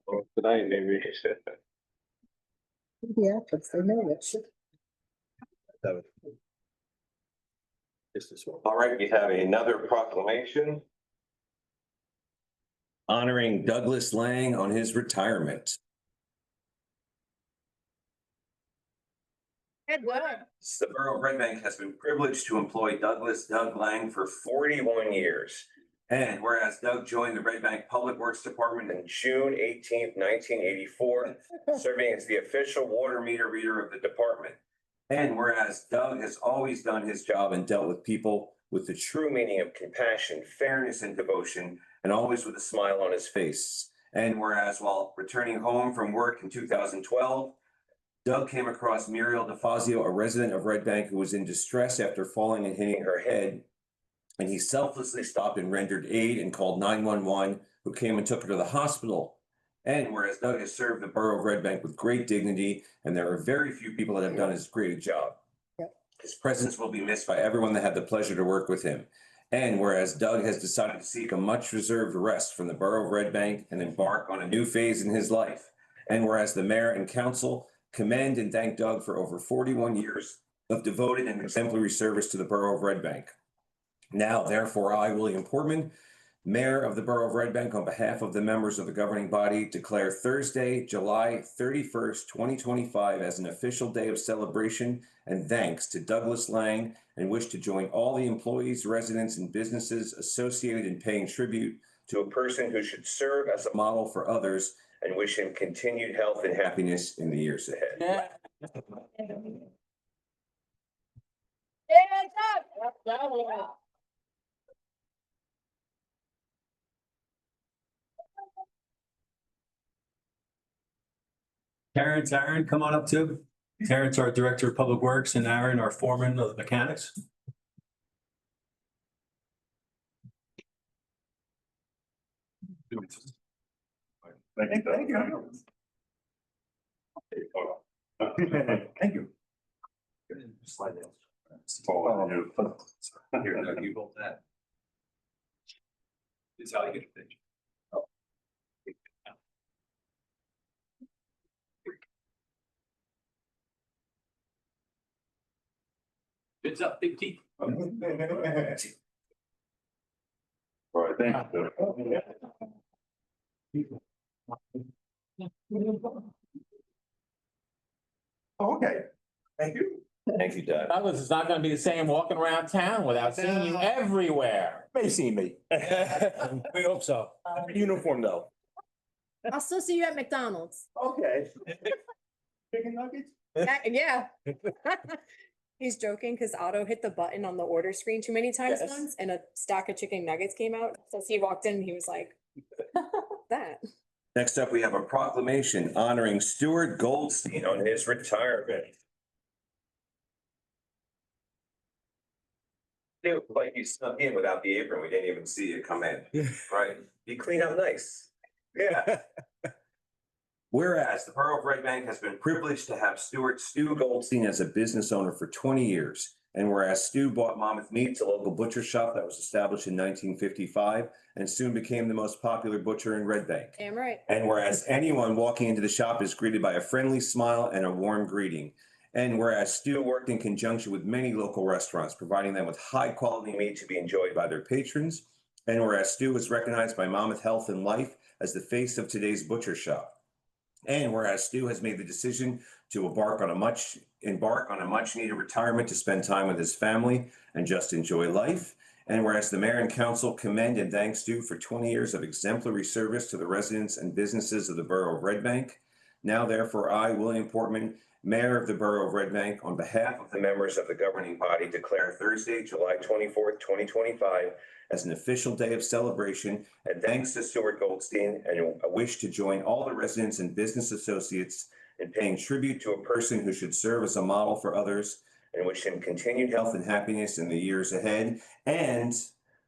Well, tonight, maybe. Yeah, but they know it. This one. All right, we have another proclamation honoring Douglas Lang on his retirement. Good work. The Borough of Red Bank has been privileged to employ Doug Lang for 41 years. And whereas Doug joined the Red Bank Public Works Department on June 18th, 1984, serving as the official water meter reader of the department. And whereas Doug has always done his job and dealt with people with the true meaning of compassion, fairness, and devotion, and always with a smile on his face. And whereas while returning home from work in 2012, Doug came across Muriel DeFazio, a resident of Red Bank who was in distress after falling and hitting her head. And he selflessly stopped and rendered aid and called 911, who came and took her to the hospital. And whereas Doug has served the borough of Red Bank with great dignity, and there are very few people that have done as great a job. Yep. His presence will be missed by everyone that had the pleasure to work with him. And whereas Doug has decided to seek a much reserved rest from the borough of Red Bank and embark on a new phase in his life. And whereas the mayor and council commend and thank Doug for over 41 years of devoted and exemplary service to the borough of Red Bank. Now, therefore, I, William Portman, Mayor of the Borough of Red Bank, on behalf of the members of the governing body, declare Thursday, July 31st, 2025 as an official day of celebration and thanks to Douglas Lang, and wish to join all the employees, residents, and businesses associated in paying tribute to a person who should serve as a model for others, and wish him continued health and happiness in the years ahead. Hands up. Terrence, Aaron, come on up too. Terrence, our Director of Public Works, and Aaron, our Foreman of the Mechanics. Thank you. Thank you. Slide down. Here, Doug, you hold that. This is how you get a picture. It's up, big teeth. All right, thank you. Okay, thank you. Thank you, Doug. Douglas is not gonna be the same walking around town without seeing you everywhere. May see me. We hope so. Uniform though. I'll still see you at McDonald's. Okay. Chicken nuggets? Yeah. He's joking because Otto hit the button on the order screen too many times Yes. once and a stack of chicken nuggets came out. So he walked in and he was like, that. Next up, we have a proclamation honoring Stuart Goldstein on his retirement. It looked like you snuck in without the apron. We didn't even see you come in. Right? You clean up nice. Yeah. Whereas the Borough of Red Bank has been privileged to have Stu Goldstein as a business owner for 20 years. And whereas Stu bought Monmouth Meats, a local butcher shop that was established in 1955 and soon became the most popular butcher in Red Bank. Damn right. And whereas anyone walking into the shop is greeted by a friendly smile and a warm greeting. And whereas Stu worked in conjunction with many local restaurants, providing them with high quality meat to be enjoyed by their patrons. And whereas Stu was recognized by Monmouth Health and Life as the face of today's butcher shop. And whereas Stu has made the decision to embark on a much needed retirement to spend time with his family and just enjoy life. And whereas the mayor and council commend and thank Stu for 20 years of exemplary service to the residents and businesses of the borough of Red Bank. Now, therefore, I, William Portman, Mayor of the Borough of Red Bank, on behalf of the members of the governing body, declare Thursday, July 24th, 2025 as an official day of celebration and thanks to Stuart Goldstein, and a wish to join all the residents and business associates in paying tribute to a person who should serve as a model for others, and wish him continued health and happiness in the years ahead. And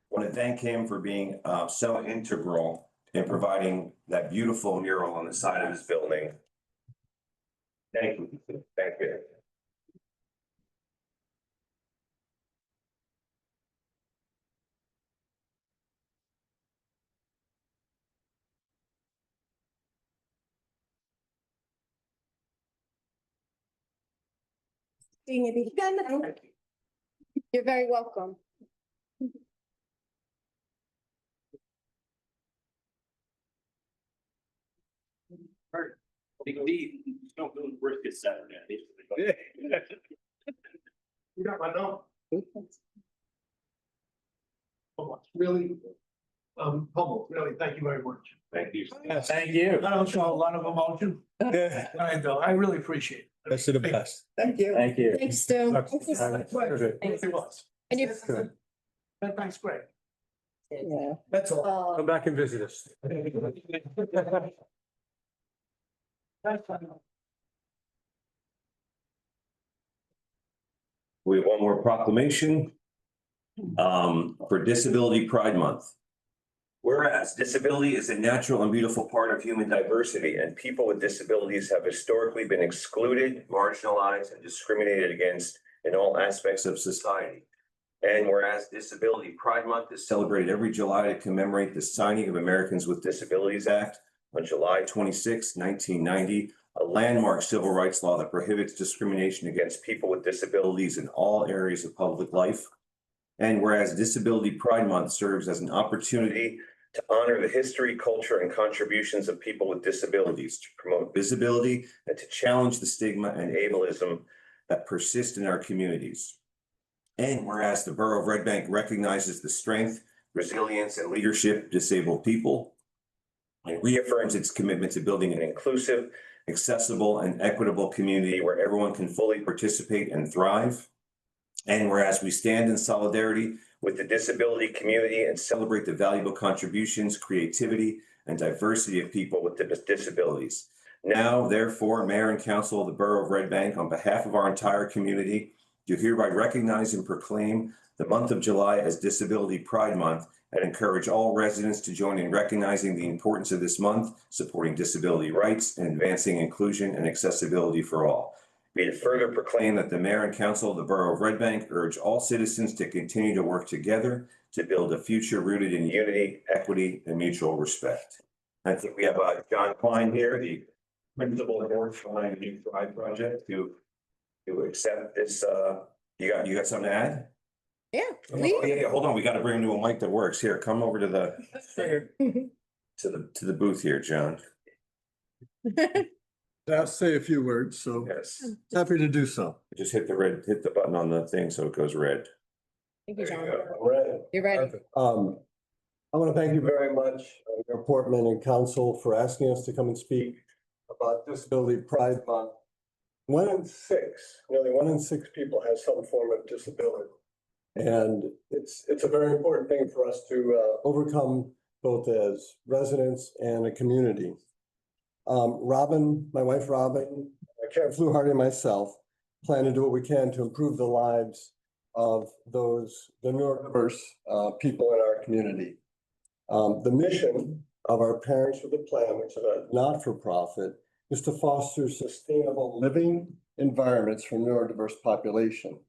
want to thank him for being so integral in providing that beautiful mural on the side of his building. Thank you. Thank you. seeing you again. You're very welcome. You got my number. Really, humble, really, thank you very much. Thank you. Thank you. I don't show a lot of emotion. I really appreciate it. Best of the best. Thank you. Thank you. Thanks, Stu. Pleasure. Thanks. It was. And you, Thanks, Greg. yeah. That's all. Come back and visit us. We have one more proclamation for Disability Pride Month. Whereas disability is a natural and beautiful part of human diversity, and people with disabilities have historically been excluded, marginalized, and discriminated against in all aspects of society. And whereas Disability Pride Month is celebrated every July to commemorate the signing of Americans with Disabilities Act on July 26, 1990, a landmark civil rights law that prohibits discrimination against people with disabilities in all areas of public life. And whereas Disability Pride Month serves as an opportunity to honor the history, culture, and contributions of people with disabilities, to promote visibility, and to challenge the stigma and ableism that persist in our communities. And whereas the Borough of Red Bank recognizes the strength, resilience, and leadership of disabled people, and reaffirms its commitment to building an inclusive, accessible, and equitable community where everyone can fully participate and thrive. And whereas we stand in solidarity with the disability community and celebrate the valuable contributions, creativity, and diversity of people with disabilities. Now, therefore, Mayor and Council of the Borough of Red Bank, on behalf of our entire community, do hereby recognize and proclaim the month of July as Disability Pride Month and encourage all residents to join in recognizing the importance of this month, supporting disability rights, and advancing inclusion and accessibility for all. Be it further proclaimed that the Mayor and Council of the Borough of Red Bank urge all citizens to continue to work together to build a future rooted in unity, equity, and mutual respect. I think we have John Klein here, the principal and board behind the New Thrive Project, to accept this. You got something to add? Yeah. Oh, yeah, hold on. We got to bring him to a mic that works. Here, come over to the booth here, John. I'll say a few words, so Yes. happy to do so. Just hit the button on the thing so it goes red. Thank you, John. Right. You're ready. I want to thank you very much, Mayor Portman and council, for asking us to come and speak about Disability Pride Month. Nearly one in six people has some form of disability. And it's a very important thing for us to overcome both as residents and a community. Robin, my wife Robin, Karen Fluharty and myself plan to do what we can to improve the lives of the neurodiverse people in our community. The mission of our Parents with a Plan, which is a not-for-profit, is to foster sustainable living environments for neurodiverse population.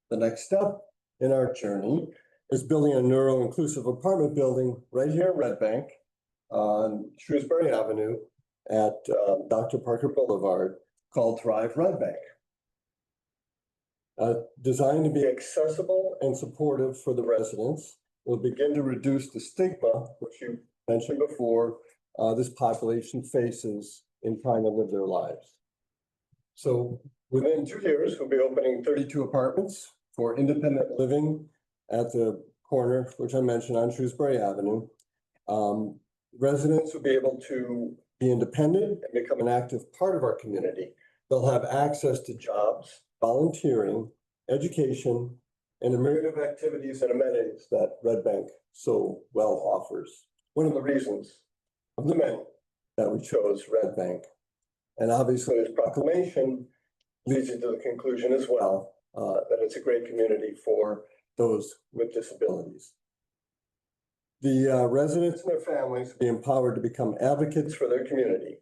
The next step in our journey is building a neuro-inclusive apartment building right here in Red Bank on Shrewsbury Avenue at Dr. Parker Boulevard called Thrive Red Bank. Designed to be accessible and supportive for the residents, will begin to reduce the stigma, which you mentioned before, this population faces in trying to live their lives. So within 2 years, we'll be opening 32 apartments for independent living at the corner, which I mentioned on Shrewsbury Avenue. Residents will be able to be independent and become an active part of our community. They'll have access to jobs, volunteering, education, and a myriad of activities and amenities that Red Bank so well offers. One of the reasons of the many that we chose Red Bank. And obviously this proclamation leads you to the conclusion as well that it's a great community for those with disabilities. The residents and their families will be empowered to become advocates for their community.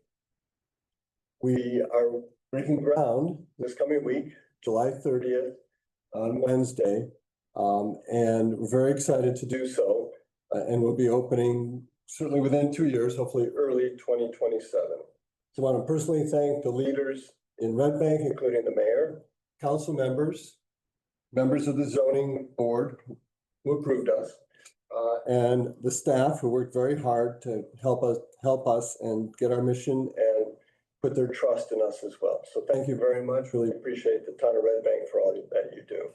We are breaking ground this coming week, July 30th on Wednesday, and we're very excited to do so. And we'll be opening certainly within 2 years, hopefully early 2027. So I want to personally thank the leaders in Red Bank, including the mayor, council members, members of the zoning board who approved us, and the staff who worked very hard to help us and get our mission and put their trust in us as well. So thank you very much. Really appreciate the town of Red Bank for all that you do.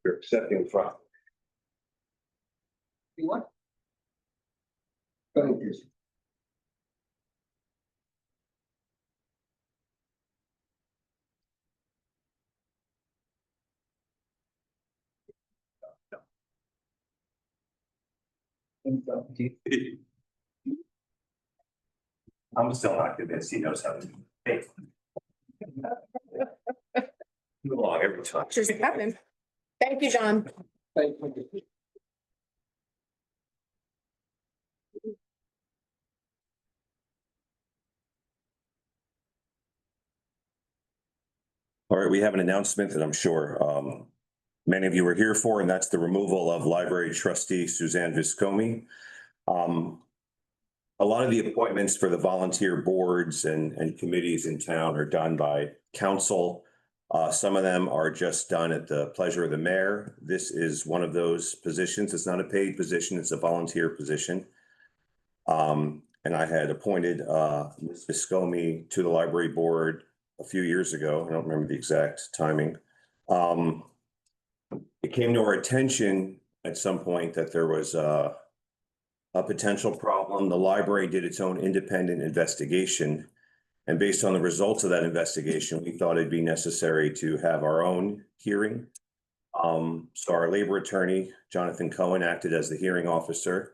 You're accepting from. You what? Thank you. I'm still not convinced he knows how to. Hey. Move along every time. Just happened. Thank you, John. Thank you. All right, we have an announcement that I'm sure many of you are here for, and that's the removal of library trustee Suzanne Viscomi. A lot of the appointments for the volunteer boards and committees in town are done by council. Some of them are just done at the pleasure of the mayor. This is one of those positions. It's not a paid position, it's a volunteer position. And I had appointed Ms. Viscomi to the library board a few years ago. I don't remember the exact timing. It came to our attention at some point that there was a potential problem. The library did its own independent investigation. And based on the results of that investigation, we thought it'd be necessary to have our own hearing. So our labor attorney, Jonathan Cohen, acted as the hearing officer.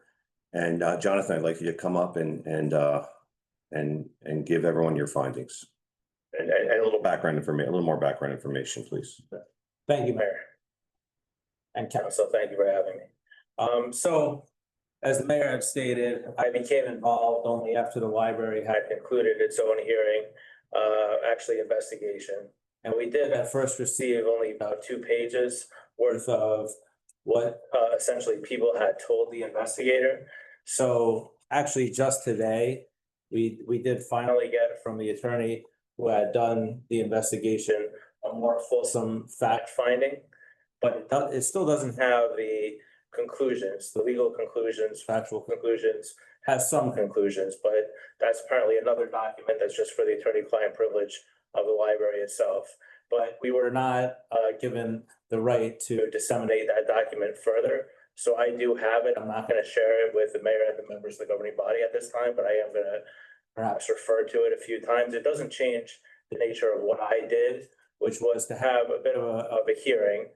And Jonathan, I'd like you to come up and give everyone your findings. And a little background information, a little more background information, please. Thank you, Mayor. And council, thank you for having me. So as the mayor had stated, I became involved only after the library had concluded its own hearing, actually investigation. And we did at first receive only about 2 pages worth of what essentially people had told the investigator. So actually just today, we did finally get from the attorney who had done the investigation a more fulsome fact finding, but it still doesn't have the conclusions, the legal conclusions, factual conclusions, has some conclusions, but that's apparently another document that's just for the attorney-client privilege of the library itself. But we were not given the right to disseminate that document further. So I do have it. I'm not going to share it with the mayor and the members of the governing body at this time, but I am going to perhaps refer to it a few times. It doesn't change the nature of what I did, which was to have a bit of a hearing,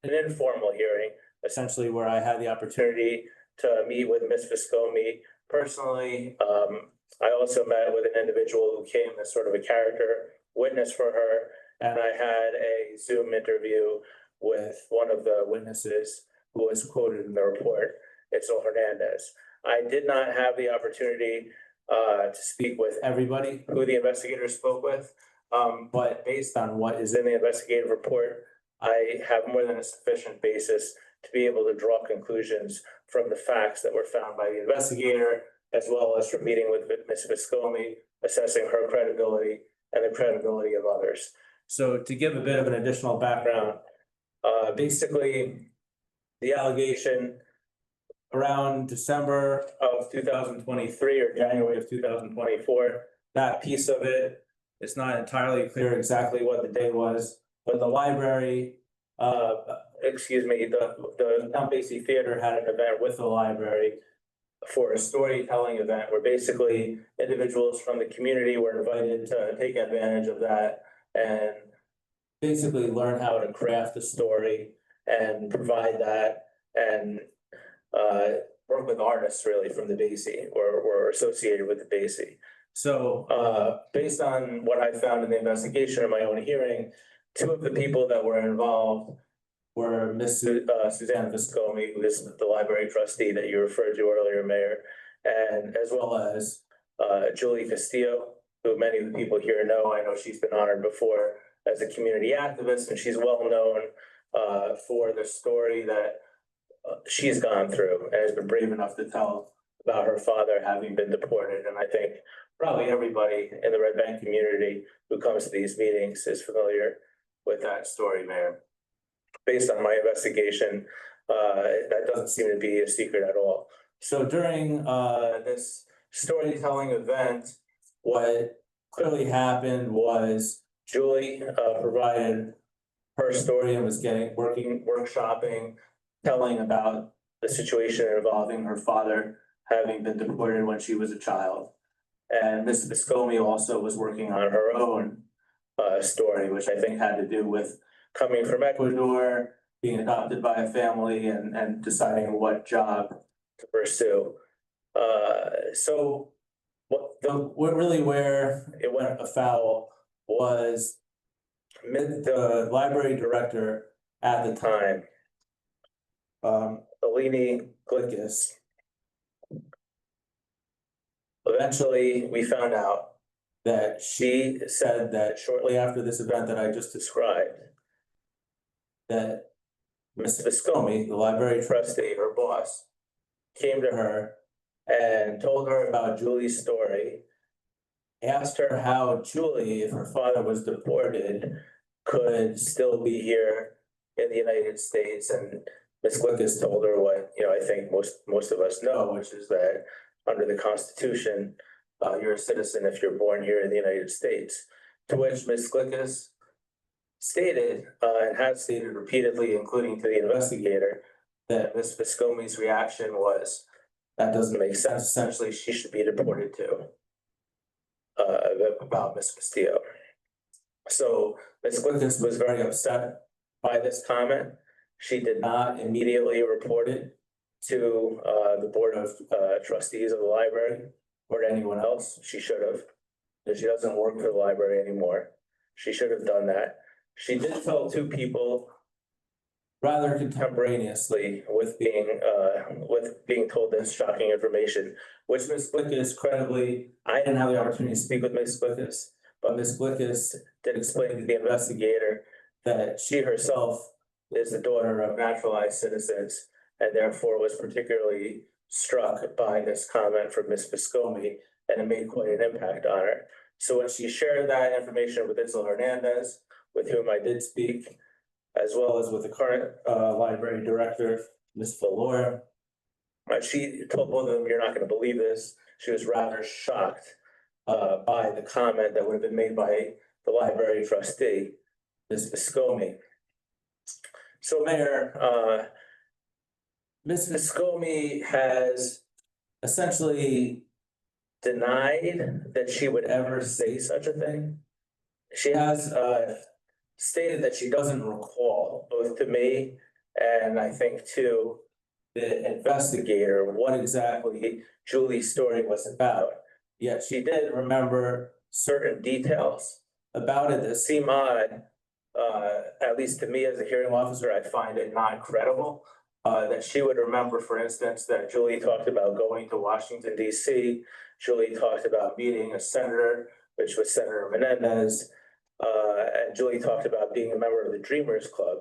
an informal hearing, essentially where I had the opportunity to meet with Ms. Viscomi personally. I also met with an individual who came as sort of a character witness for her, and I had a Zoom interview with one of the witnesses who was quoted in the report, Itzel Hernandez. I did not have the opportunity to speak with everybody who the investigator spoke with, but based on what is in the investigative report, I have more than a sufficient basis to be able to draw conclusions from the facts that were found by the investigator, as well as from meeting with Ms. Viscomi, assessing her credibility and the credibility of others. So to give a bit of an additional background, basically the allegation around December of 2023 or January of 2024, that piece of it, it's not entirely clear exactly what the day was, but the library, the Mount Basie Theater had an event with the library for a storytelling event where basically individuals from the community were invited to take advantage of that and basically learn how to craft a story and provide that and work with artists really from the Basie or associated with the Basie. So based on what I found in the investigation in my own hearing, 2 of the people that were involved were Ms. Suzanne Viscomi, who is the library trustee that you referred to earlier, Mayor, and as well as Julie Castillo, who many of the people here know. I know she's been honored before as a community activist, and she's well known for the story that she's gone through and has been brave enough to tell about her father having been deported. And I think probably everybody in the Red Bank community who comes to these meetings is familiar with that story, Mayor. Based on my investigation, that doesn't seem to be a secret at all. So during this storytelling event, what clearly happened was Julie provided her story and was workshopping, telling about the situation involving her father having been deported when she was a child. And Ms. Viscomi also was working on her own story, which I think had to do with coming from Ecuador, being adopted by a family, and deciding what job to pursue. So where it went afoul was the library director at the time, Alini Glickis. Eventually, we found out that she said that shortly after this event that I just described, that Ms. Viscomi, the library trustee, her boss, came to her and told her about Julie's story, asked her how Julie, if her father was deported, could still be here in the United States. And Ms. Glickis told her what, I think most of us know, which is that under the Constitution, you're a citizen if you're born here in the United States. To which Ms. Glickis stated, and has stated repeatedly, including to the investigator, that Ms. Viscomi's reaction was, that doesn't make sense. Essentially, she should be deported too. About Ms. Castillo. So Ms. Glickis was very upset by this comment. She did not immediately report it to the Board of Trustees of the library or to anyone else. She should have, because she doesn't work for the library anymore. She should have done that. She did tell two people rather contemporaneously with being told this shocking information, which Ms. Glickis credibly, I didn't have the opportunity to speak with Ms. Glickis, but Ms. Glickis did explain to the investigator that she herself is the daughter of naturalized citizens and therefore was particularly struck by this comment from Ms. Viscomi, and it made quite an impact on her. So when she shared that information with Itzel Hernandez, with whom I did speak, as well as with the current library director, Ms. Valor, she told both of them, "You're not going to believe this." She was rather shocked by the comment that would have been made by the library trustee, Ms. Viscomi. So, Mayor, Ms. Viscomi has essentially denied that she would ever say such a thing. She has stated that she doesn't recall, both to me and I think to the investigator, what exactly Julie's story was about. Yet she did remember certain details about it that seem odd, at least to me as a hearing officer. I find it not credible. That she would remember, for instance, that Julie talked about going to Washington, D.C. Julie talked about meeting a senator, which was Senator Menendez. And Julie talked about being a member of the Dreamers Club.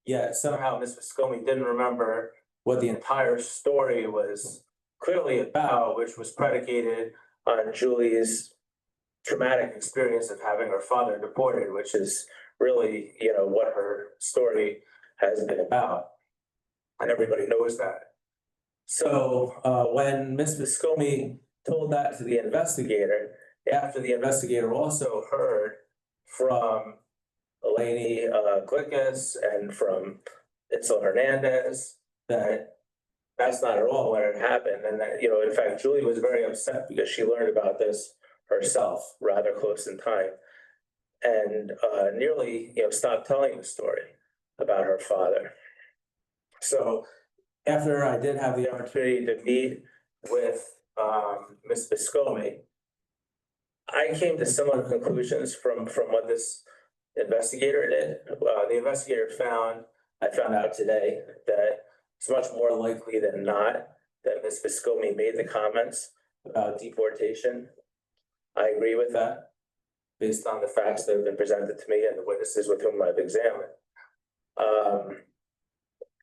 Yet somehow Ms. Viscomi didn't remember what the entire story was clearly about, which was predicated on Julie's traumatic experience of having her father deported, which is really, what her story has been about. And everybody knows that. So when Ms. Viscomi told that to the investigator, after the investigator also heard from Alini Glickis and from Itzel Hernandez that that's not at all what had happened. And that, in fact, Julie was very upset because she learned about this herself rather close in time and nearly, stopped telling the story about her father. So after I did have the opportunity to meet with Ms. Viscomi, I came to similar conclusions from what this investigator did. The investigator I found out today that it's much more likely than not that Ms. Viscomi made the comments about deportation. I agree with that based on the facts that have been presented to me and the witnesses with whom I've examined.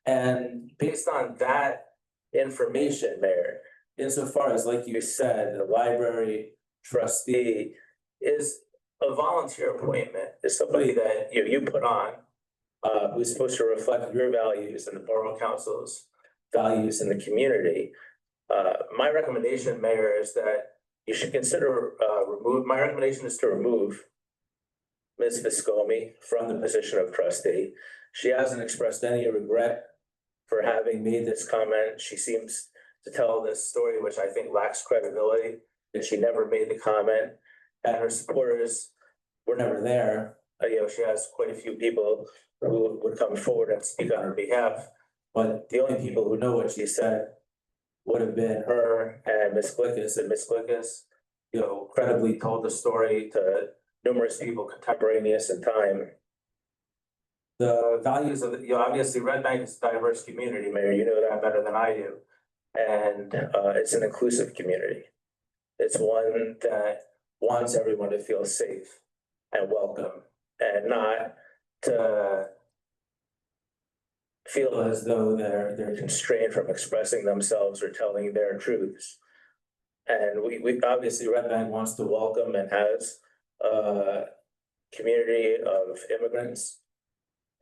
And based on that information, Mayor, insofar as, like you said, the library trustee is a volunteer appointment, is somebody that you put on, who's supposed to reflect your values and the Borough Council's values in the community. My recommendation, Mayor, is that you should consider, my recommendation is to remove Ms. Viscomi from the position of trustee. She hasn't expressed any regret for having made this comment. She seems to tell this story, which I think lacks credibility, that she never made the comment, and her supporters were never there. She has quite a few people who would come forward and speak on her behalf, but the only people who know what she said would have been her and Ms. Glickus, and Ms. Glickus, credibly told the story to numerous people contemporaneous in time. The values of obviously Red Bank is a diverse community, Mayor, you know that better than I do. And it's an inclusive community. It's one that wants everyone to feel safe and welcome, and not to feel as though they're constrained from expressing themselves or telling their truths. And we obviously, Red Bank wants to welcome and has a community of immigrants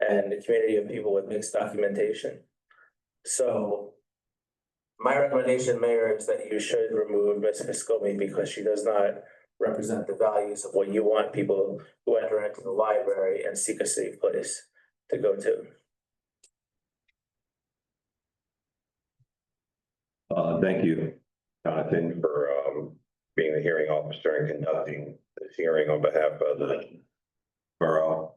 and a community of people with mixed documentation. So my recommendation, Mayor, is that you should remove Ms. Viscomi because she does not represent the values of what you want people who enter into the library and seek a safe place to go to. Thank you, Jonathan, for being the hearing officer and conducting this hearing on behalf of the borough.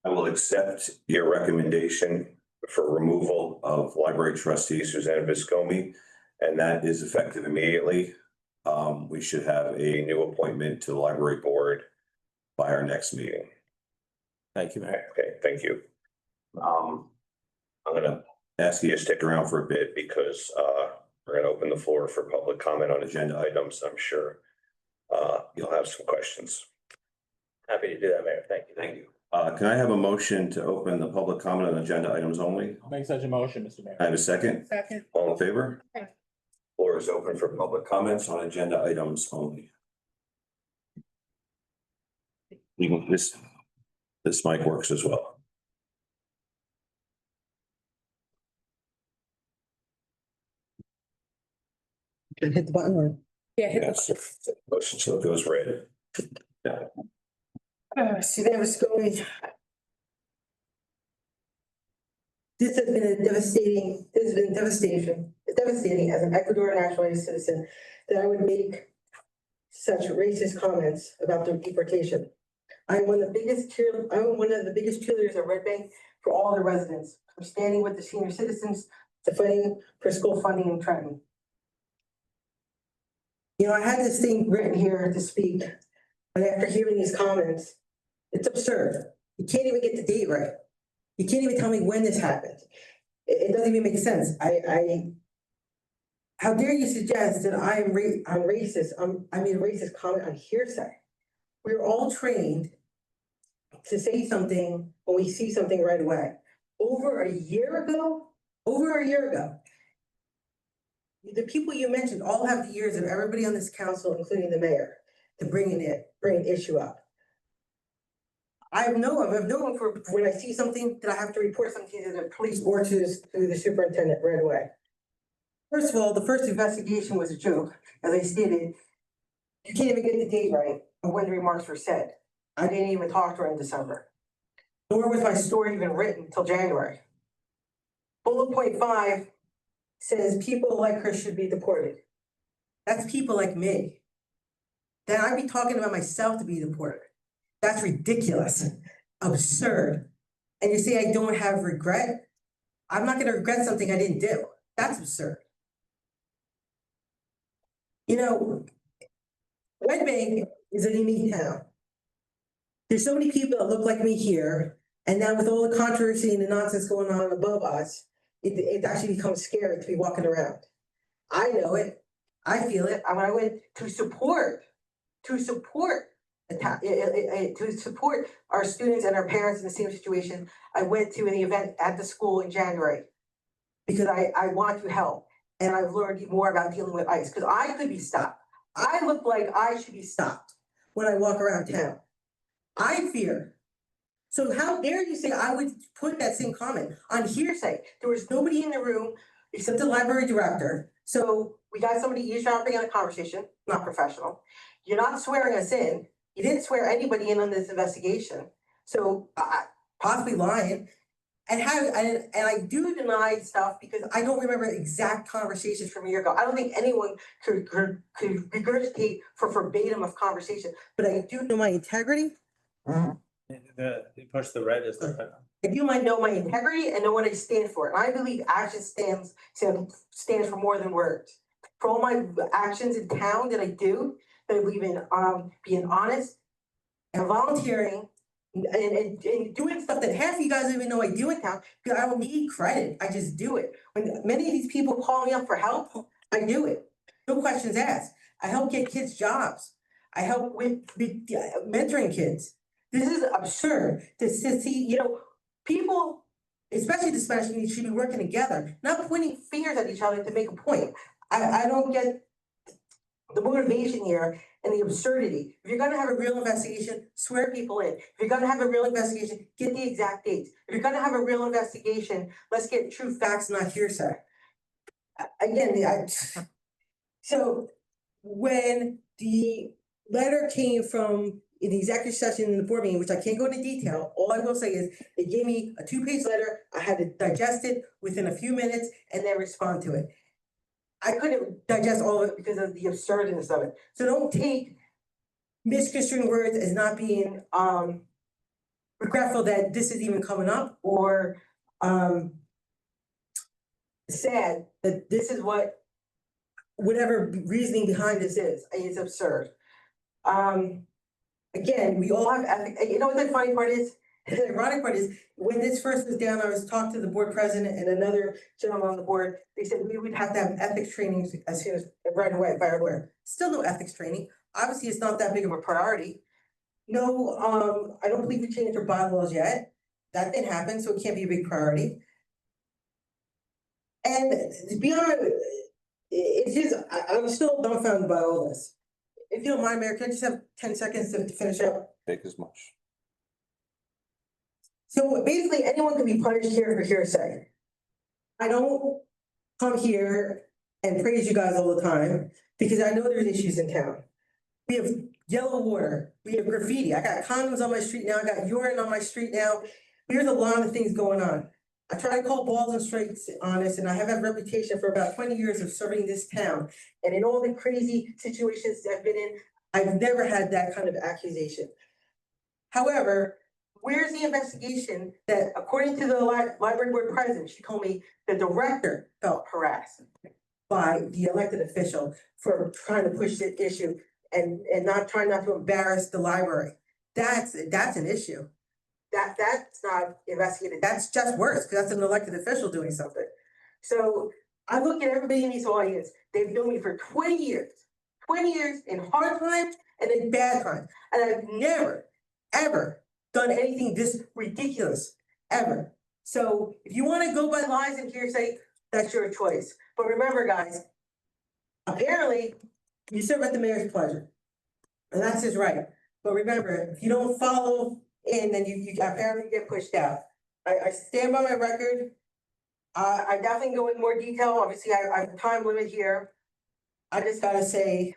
I will accept your recommendation for removal of library trustee Suzanne Viscomi, and that is effective immediately. We should have a new appointment to the library board by our next meeting. Thank you, Mayor. Okay, thank you. I'm gonna ask you to stick around for a bit because we're gonna open the floor for public comment on agenda items. I'm sure you'll have some questions. Happy to do that, Mayor. Thank you. Thank you. Can I have a motion to open the public comment on agenda items only? I'll make such a motion, Mr. Mayor. I have a second. Second. All in favor? Aye. Floor is open for public comments on agenda items only. This mic works as well. Can hit the button or? Yeah, hit the Yes. Motion still goes red. Suzanne Viscomi. This has been devastating as an Ecuador naturalized citizen that I would make such racist comments about their deportation. I'm one of the biggest cheerleaders of Red Bank for all the residents. I'm standing with the senior citizens to fighting for school funding in Trenton. I had this thing written here to speak, but after hearing these comments, it's absurd. You can't even get the date right. You can't even tell me when this happened. It doesn't even make sense. How dare you suggest that I'm racist? I made a racist comment on hearsay. We're all trained to say something when we see something right away. Over a year ago, the people you mentioned all have the ears of everybody on this council, including the mayor, to bring an issue up. I've known for when I see something that I have to report something to the police or to the superintendent right away. First of all, the first investigation was a joke. As I stated, you can't even get the date right of when the remarks were said. I didn't even talk to her in December. Nor was my story even written until January. Bullet point 5 says people like her should be deported. That's people like me. Then I'd be talking about myself to be deported. That's ridiculous, absurd. And you say I don't have regret? I'm not gonna regret something I didn't do. That's absurd. Red Bank is a unique town. There's so many people that look like me here, and now with all the controversy and the nonsense going on above us, it actually becomes scary to be walking around. I know it, I feel it. When I went to support to support our students and our parents in the same situation, I went to an event at the school in January. Because I want to help, and I've learned more about dealing with ICE, because I could be stopped. I look like I should be stopped when I walk around town. I fear. So how dare you say I would put that same comment on hearsay? There was nobody in the room except the library director. So we got somebody eavesdropping on a conversation, not professional. You're not swearing us in. You didn't swear anybody in on this investigation. So possibly lying. And I do deny stuff because I don't remember exact conversations from a year ago. I don't think anyone could regurgitate for verbatim of conversation, but I do know my integrity. You push the red is the. I do know my integrity and know what I stand for. And I believe action stands for more than words. For all my actions in town that I do, that I believe in being honest and volunteering and doing stuff that half of you guys don't even know I do in town, because I don't need credit. I just do it. When many of these people call me up for help, I do it. No questions asked. I help get kids jobs. I help with mentoring kids. This is absurd to see, people, especially the special needs, should be working together, not pointing fingers at each other to make a point. I don't get the motivation here and the absurdity. If you're gonna have a real investigation, swear people in. If you're gonna have a real investigation, get the exact dates. If you're gonna have a real investigation, let's get true facts, not hearsay. Again, so when the letter came from the executive session in the board meeting, which I can't go into detail, all I will say is it gave me a 2-page letter. I had to digest it within a few minutes and then respond to it. I couldn't digest all of it because of the absurdness of it. So don't take misconstruing words as not being regretful that this is even coming up, or sad that this is whatever reasoning behind this is. It's absurd. Again, we all have ethics. You know what the funny part is? The ironic part is, when this first was down, I was talking to the board president and another gentleman on the board. They said we would have to have ethics trainings as soon as right away, by our way. Still no ethics training. Obviously, it's not that big of a priority. No, I don't believe we changed our bylaws yet. That didn't happen, so it can't be a big priority. And to be honest, it's just, I'm still dumbfounded by all this. If you don't mind, Mayor, can I just have 10 seconds to finish up? Take as much. So basically, anyone can be punished here for hearsay. I don't come here and praise you guys all the time, because I know there's issues in town. We have yellow water, we have graffiti, I got condoms on my street now, I got urine on my street now. There's a lot of things going on. I try to call balls and strikes on this, and I have a reputation for about 20 years of serving this town. And in all the crazy situations I've been in, I've never had that kind of accusation. However, where's the investigation that, according to the library board president, she told me the director felt harassed by the elected official for trying to push the issue and trying not to embarrass the library. That's an issue. That's not investigated. That's just worse, because that's an elected official doing something. So I look at everybody in this audience. They've known me for 20 years in hard times and in bad times. And I've never, ever done anything this ridiculous, ever. So if you want to go by lies and hearsay, that's your choice. But remember, guys, apparently you serve at the mayor's pleasure, and that's his right. But remember, if you don't follow in, then you apparently get pushed out. I stand by my record. I definitely go in more detail. Obviously, I have a time limit here. I just gotta say,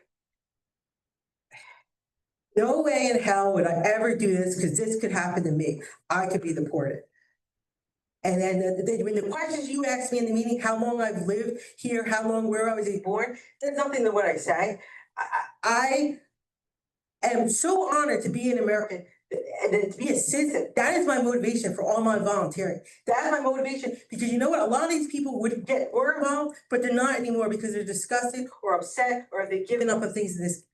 no way in hell would I ever do this, because this could happen to me. I could be deported. And then when the questions you asked me in the meeting, how long I've lived here, how long, where I was born, there's nothing to what I say. I am so honored to be an American and to be a citizen. That is my motivation for all my volunteering. That is my motivation, because you know what? A lot of these people were involved, but they're not anymore because they're disgusted or upset, or they've given up on things in this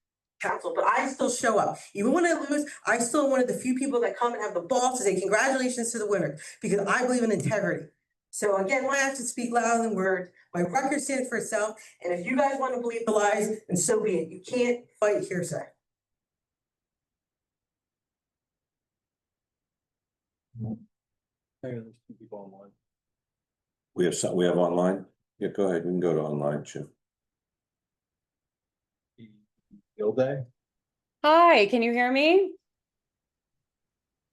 council. But I still show up. Even when I lose, I still one of the few people that come and have the balls to say congratulations to the winner, because I believe in integrity. So again, my actions speak louder than words. My record stands for itself. And if you guys want to believe the lies, then so be it. You can't fight hearsay. There's two people online. We have online? Yeah, go ahead. We can go to online, Chip. Gilday? Hi, can you hear me?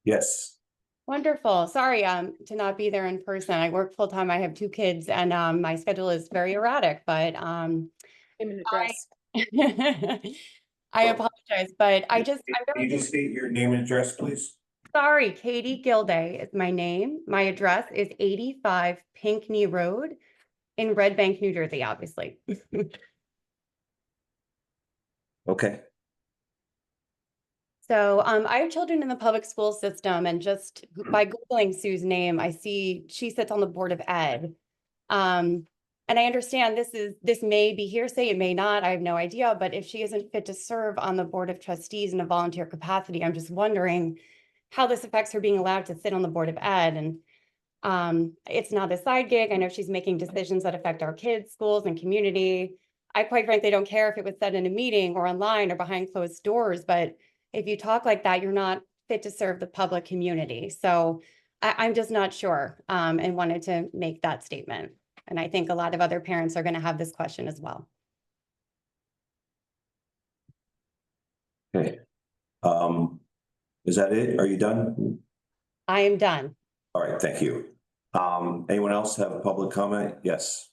Yes. Wonderful. Sorry, to not be there in person. I work full time. I have two kids and my schedule is very erratic, but Name and address. I apologize, but I'm Can you really just state your name and address, please? sorry. Katie Gilday is my name. My address is 85 Pinckney Road in Red Bank, New Jersey, obviously. Okay. So I have children in the public school system, and just by Googling Sue's name, I see she sits on the Board of Ed. And I understand this may be hearsay, it may not, I have no idea, but if she isn't fit to serve on the Board of Trustees in a volunteer capacity, I'm just wondering how this affects her being allowed to sit on the Board of Ed. And it's not a side gig. I know she's making decisions that affect our kids, schools, and community. I quite frankly don't care if it was said in a meeting or online or behind closed doors, but if you talk like that, you're not fit to serve the public community. So I'm just not sure, and wanted to make that statement. And I think a lot of other parents are going to have this question as well. Okay. Is that it? Are you done? I am done. All right, thank you. Anyone else have a public comment? Yes.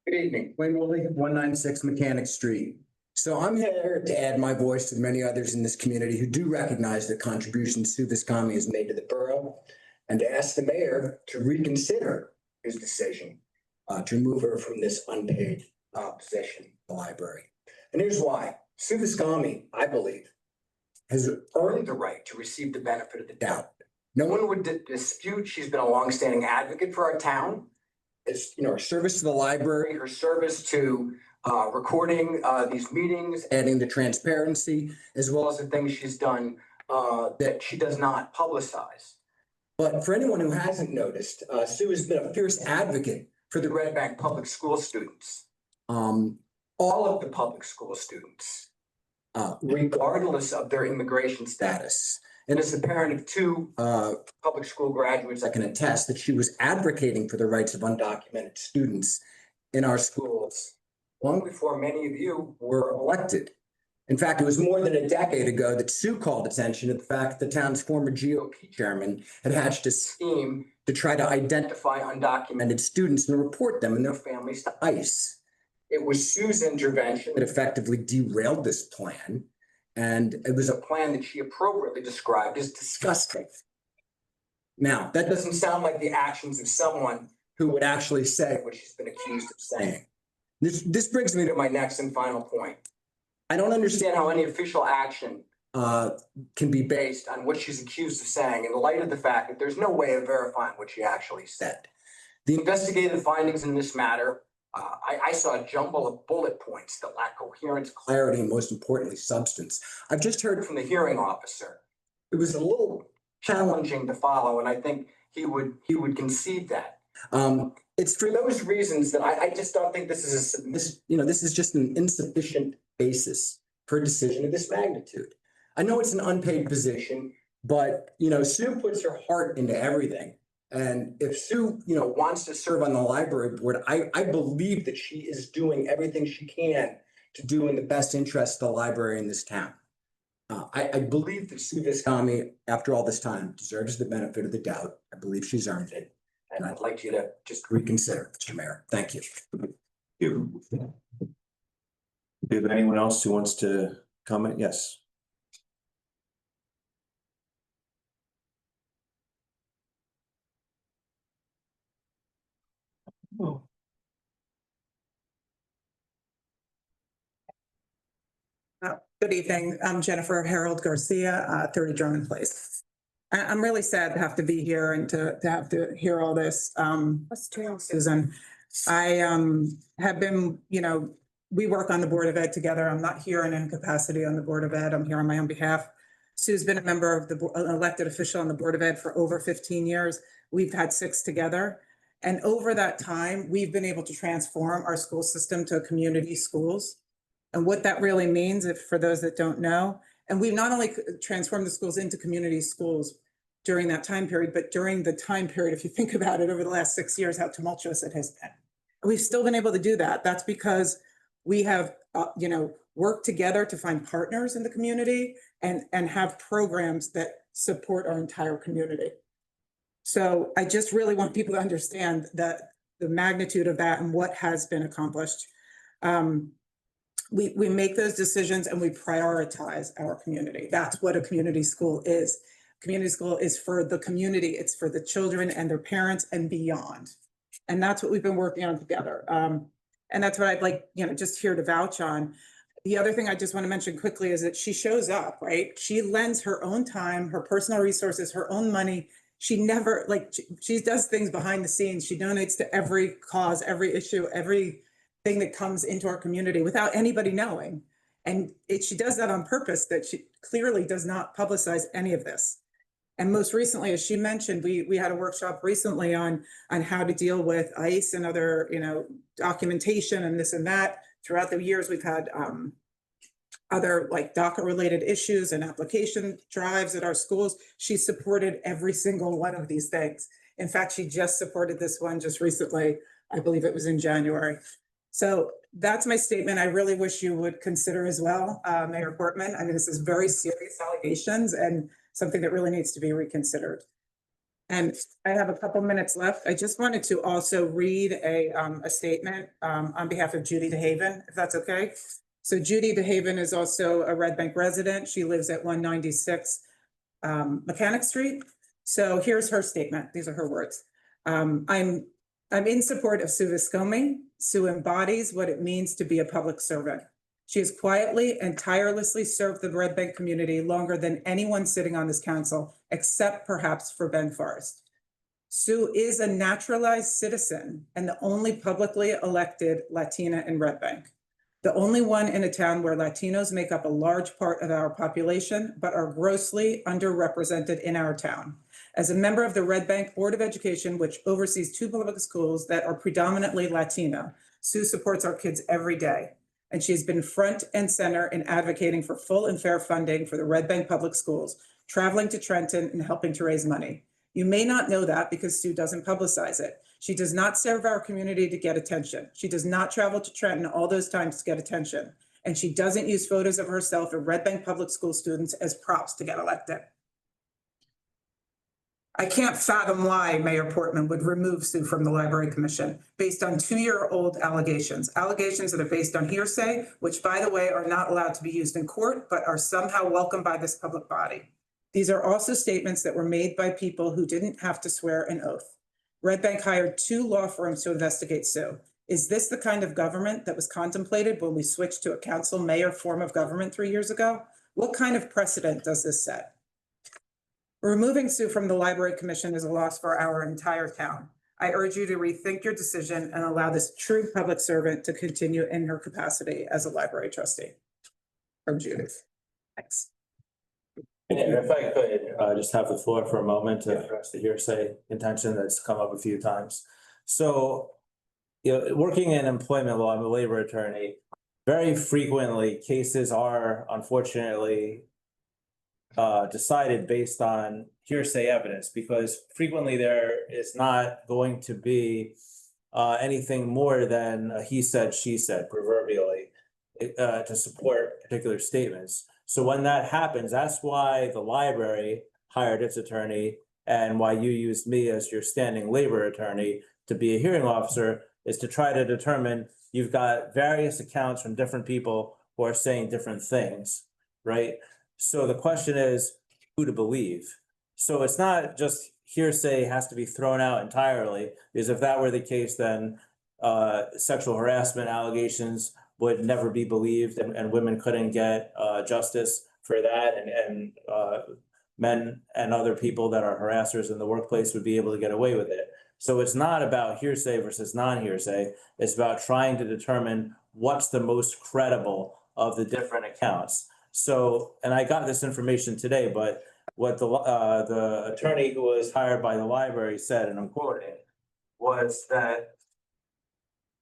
Good evening, Wayne Woolley, 196 Mechanic Street. So I'm here to add my voice to many others in this community who do recognize the contributions Sue Viscomi has made to the borough, and to ask the mayor to reconsider his decision to remove her from this unpaid position in the library. And here's why. Sue Viscomi, I believe, has earned the right to receive the benefit of the doubt. No one would dispute she's been a longstanding advocate for our town. It's, her service to the library, her service to recording these meetings, adding the transparency, as well as the things she's done that she does not publicize. But for anyone who hasn't noticed, Sue has been a fierce advocate for the Red Bank public school students. All of the public school students, regardless of their immigration status. And as the parent of two public school graduates, I can attest that she was advocating for the rights of undocumented students in our schools long before many of you were elected. In fact, it was more than a decade ago that Sue called attention to the fact that the town's former GOP chairman had hatched a scheme to try to identify undocumented students and report them and their families to ICE. It was Sue's intervention that effectively derailed this plan. And it was a plan that she appropriately described as disgusting. Now, that doesn't sound like the actions of someone who would actually say what she's been accused of saying. This brings me to my next and final point. I don't understand how any official action can be based on what she's accused of saying in light of the fact that there's no way of verifying what she actually said. The investigative findings in this matter, I saw a jumble of bullet points that lack coherence, clarity, and most importantly, substance. I've just heard from the hearing officer. It was a little challenging to follow, and I think he would concede that. It's for those reasons that I just don't think this is just an insufficient basis for a decision of this magnitude. I know it's an unpaid position, but Sue puts her heart into everything. And if Sue, wants to serve on the library board, I believe that she is doing everything she can to do in the best interest of the library in this town. I believe that Sue Viscomi, after all this time, deserves the benefit of the doubt. I believe she's earned it. And I'd like you to just reconsider, Mr. Mayor. Thank you. Thank you. Do you have anyone else who wants to comment? Yes. Good evening. I'm Jennifer Harold Garcia, 30 German Place. I'm really sad to have to be here and to have to hear all this. Susan, I have been, we work on the Board of Ed together. I'm not here in incapacity on the Board of Ed. I'm here on my own behalf. Sue's been a member of an elected official on the Board of Ed for over 15 years. We've had 6 together. And over that time, we've been able to transform our school system to community schools. And what that really means, if for those that don't know, and we've not only transformed the schools into community schools during that time period, but during the time period, if you think about it, over the last 6 years, how tumultuous it has been. We've still been able to do that. That's because we have, worked together to find partners in the community and have programs that support our entire community. So I just really want people to understand that the magnitude of that and what has been accomplished. We make those decisions and we prioritize our community. That's what a community school is. Community school is for the community. It's for the children and their parents and beyond. And that's what we've been working on together. And that's what I'd like, just here to vouch on. The other thing I just want to mention quickly is that she shows up, right? She lends her own time, her personal resources, her own money. She never, she does things behind the scenes. She donates to every cause, every issue, everything that comes into our community without anybody knowing. And she does that on purpose, that she clearly does not publicize any of this. And most recently, as she mentioned, we had a workshop recently on how to deal with ICE and other, documentation and this and that. Throughout the years, we've had other DACA related issues and application drives at our schools. She supported every single one of these things. In fact, she just supported this one just recently. I believe it was in January. So that's my statement. I really wish you would consider as well, Mayor Portman. I mean, this is very serious allegations and something that really needs to be reconsidered. And I have a couple minutes left. I just wanted to also read a statement on behalf of Judy DeHaven, if that's okay. So Judy DeHaven is also a Red Bank resident. She lives at 196 Mechanic Street. So here's her statement. These are her words. I'm in support of Sue Viscomi. Sue embodies what it means to be a public servant. She has quietly and tirelessly served the Red Bank community longer than anyone sitting on this council, except perhaps for Ben Forrest. Sue is a naturalized citizen and the only publicly elected Latina in Red Bank. The only one in a town where Latinos make up a large part of our population, but are grossly underrepresented in our town. As a member of the Red Bank Board of Education, which oversees 2 public schools that are predominantly Latino, Sue supports our kids every day. And she's been front and center in advocating for full and fair funding for the Red Bank Public Schools, traveling to Trenton and helping to raise money. You may not know that because Sue doesn't publicize it. She does not serve our community to get attention. She does not travel to Trenton all those times to get attention. And she doesn't use photos of herself and Red Bank Public School students as props to get elected. I can't fathom why Mayor Portman would remove Sue from the Library Commission based on 2-year-old allegations that are based on hearsay, which, by the way, are not allowed to be used in court, but are somehow welcomed by this public body. These are also statements that were made by people who didn't have to swear an oath. Red Bank hired 2 law firms to investigate Sue. Is this the kind of government that was contemplated when we switched to a council mayor form of government 3 years ago? What kind of precedent does this set? Removing Sue from the Library Commission is a loss for our entire town. I urge you to rethink your decision and allow this true public servant to continue in her capacity as a library trustee. From Judith. Thanks. And if I could just have the floor for a moment to address the hearsay contention that's come up a few times. So, working in employment law, I'm a labor attorney. Very frequently, cases are unfortunately decided based on hearsay evidence, because frequently there is not going to be anything more than a he said, she said, proverbially, to support particular statements. So when that happens, that's why the library hired its attorney and why you used me as your standing labor attorney to be a hearing officer, is to try to determine you've got various accounts from different people who are saying different things, right? So the question is who to believe. So it's not just hearsay has to be thrown out entirely, because if that were the case, then sexual harassment allegations would never be believed, and women couldn't get justice for that, and men and other people that are harassers in the workplace would be able to get away with it. So it's not about hearsay versus non-hearsay. It's about trying to determine what's the most credible of the different accounts. So, and I got this information today, but what the attorney who was hired by the library said, and I'm quoting, was that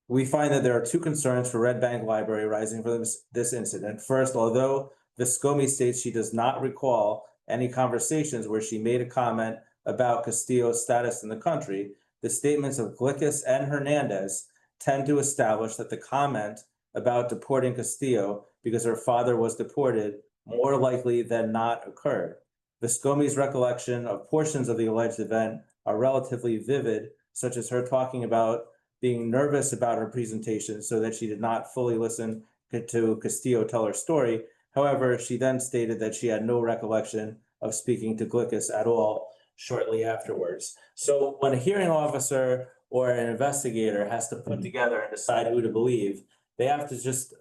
we find that there are two concerns for Red Bank Library arising from this incident. First, although Viscomi states she does not recall any conversations where she made a comment about Castillo's status in the country, the statements of Glickus and Hernandez tend to establish that the comment about deporting Castillo because her father was deported more likely than not occurred. Viscomi's recollection of portions of the alleged event are relatively vivid, such as her talking about being nervous about her presentation so that she did not fully listen to Castillo tell her story. However, she then stated that she had no recollection of speaking to Glickus at all shortly afterwards. So when a hearing officer or an investigator has to put together and decide who to believe, they have to just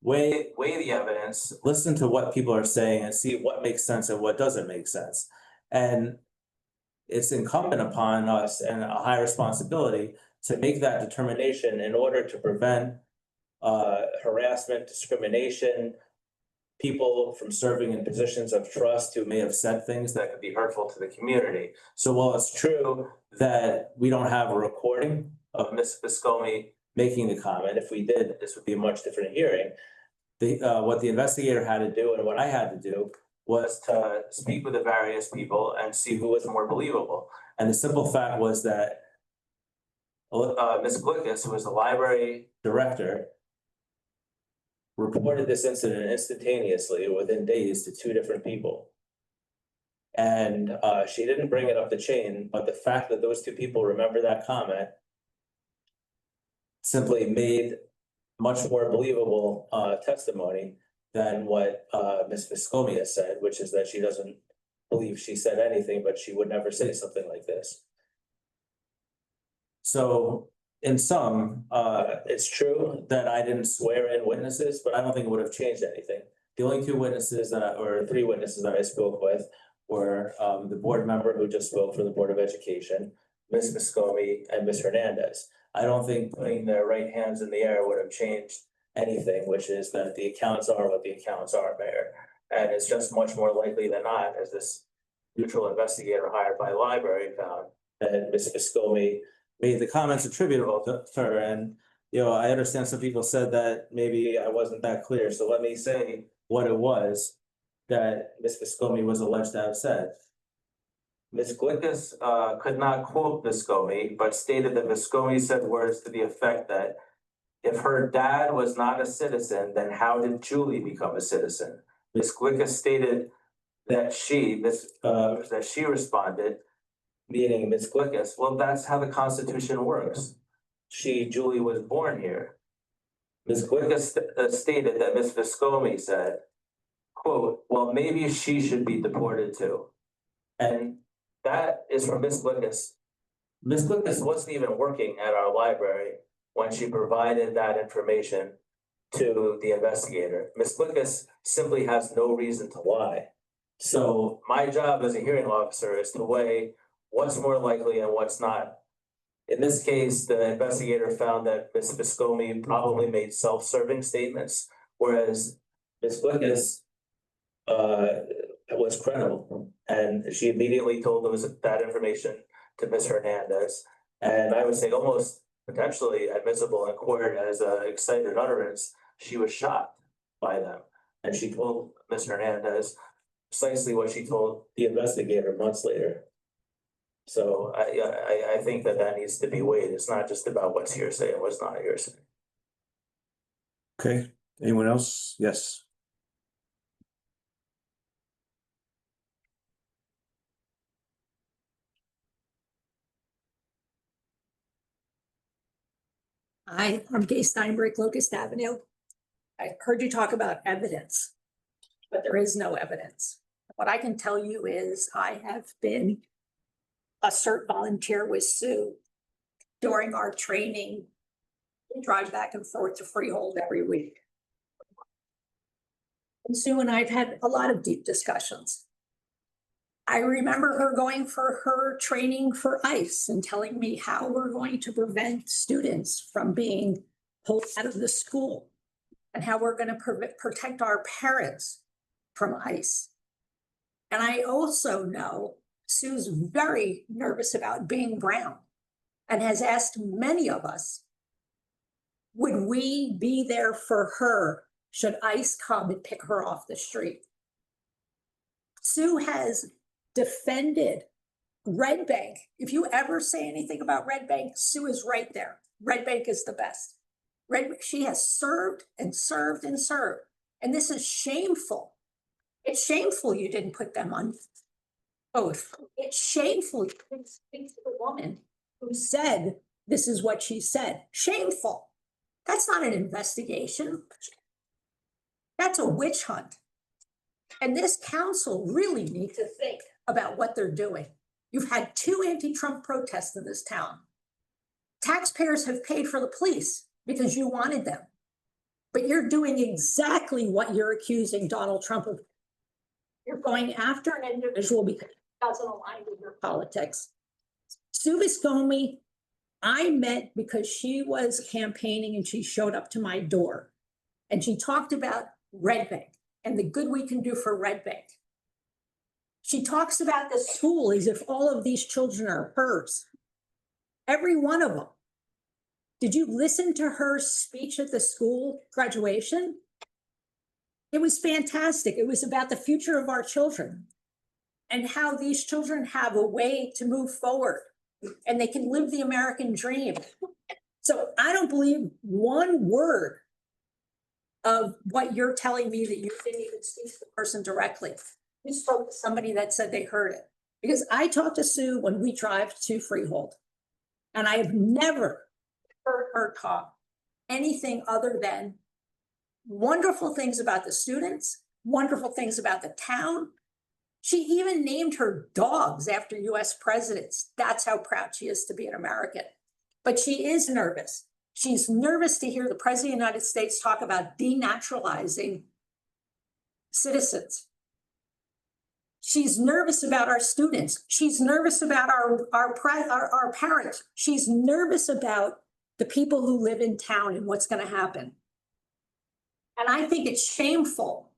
weigh the evidence, listen to what people are saying and see what makes sense and what doesn't make sense. And it's incumbent upon us and a high responsibility to make that determination in order to prevent harassment, discrimination, people from serving in positions of trust who may have said things that could be hurtful to the community. So while it's true that we don't have a recording of Ms. Viscomi making the comment, if we did, this would be a much different hearing. What the investigator had to do and what I had to do was to speak with the various people and see who was more believable. And the simple fact was that Ms. Glickus, who was the library director, reported this incident instantaneously within days to two different people. And she didn't bring it up the chain, but the fact that those two people remember that comment simply made much more believable testimony than what Ms. Viscomi has said, which is that she doesn't believe she said anything, but she would never say something like this. So in sum, it's true that I didn't swear in witnesses, but I don't think it would have changed anything. The only two witnesses or three witnesses that I spoke with were the board member who just spoke for the Board of Education, Ms. Viscomi and Ms. Hernandez. I don't think putting their right hands in the air would have changed anything, which is that the accounts are what the accounts are, Mayor. And it's just much more likely than not, as this neutral investigator hired by the library found, that Ms. Viscomi made the comments attributable to her. And, you know, I understand some people said that maybe I wasn't that clear. So let me say what it was that Ms. Viscomi was alleged to have said. Ms. Glickus could not quote Viscomi, but stated that Viscomi said words to the effect that if her dad was not a citizen, then how did Julie become a citizen? Ms. Glickus stated that she responded, meaning Ms. Glickus, well, that's how the Constitution works. Julie was born here. Ms. Glickus stated that Ms. Viscomi said, quote, well, maybe she should be deported too. And that is from Ms. Glickus. Ms. Glickus wasn't even working at our library when she provided that information to the investigator. Ms. Glickus simply has no reason to lie. So my job as a hearing officer is to weigh what's more likely and what's not. In this case, the investigator found that Ms. Viscomi probably made self-serving statements, whereas Ms. Glickus was credible, and she immediately told that information to Ms. Hernandez. And I would say almost potentially admissible in court as an excited utterance. She was shocked by them, and she told Ms. Hernandez precisely what she told the investigator months later. So I think that needs to be weighed. It's not just about what's hearsay and what's not hearsay. Okay, anyone else? Yes. Hi, I'm Gay Steinberg, Locust Avenue. I heard you talk about evidence, but there is no evidence. What I can tell you is I have been a CERT volunteer with Sue during our training. We drive back and forth to Freehold every week. And Sue and I have had a lot of deep discussions. I remember her going for her training for ICE and telling me how we're going to prevent students from being pulled out of the school and how we're going to protect our parents from ICE. And I also know Sue's very nervous about being brown. and has asked many of us, would we be there for her should ICE come and pick her off the street? Sue has defended Red Bank. If you ever say anything about Red Bank, Sue is right there. Red Bank is the best. She has served and served and served. And this is shameful. It's shameful you didn't put them on oath. It's shameful you didn't speak to the woman who said this is what she said. Shameful. That's not an investigation. That's a witch hunt. And this council really needs to think about what they're doing. You've had 2 anti-Trump protests in this town. Taxpayers have paid for the police because you wanted them. But you're doing exactly what you're accusing Donald Trump of. You're going after an individual because it doesn't align with your politics. Sue Viscomi, I met because she was campaigning and she showed up to my door. And she talked about Red Bank and the good we can do for Red Bank. She talks about the school as if all of these children are hers. Every one of them. Did you listen to her speech at the school graduation? It was fantastic. It was about the future of our children and how these children have a way to move forward and they can live the American dream. So I don't believe one word of what you're telling me that you didn't even speak to the person directly. You spoke to somebody that said they heard it. Because I talked to Sue when we drive to Freehold, and I have never heard her talk anything other than wonderful things about the students, wonderful things about the town. She even named her dogs after US presidents. That's how proud she is to be an American. But she is nervous. She's nervous to hear the President of the United States talk about denaturalizing citizens. She's nervous about our students. She's nervous about our parents. She's nervous about the people who live in town and what's going to happen. And I think it's shameful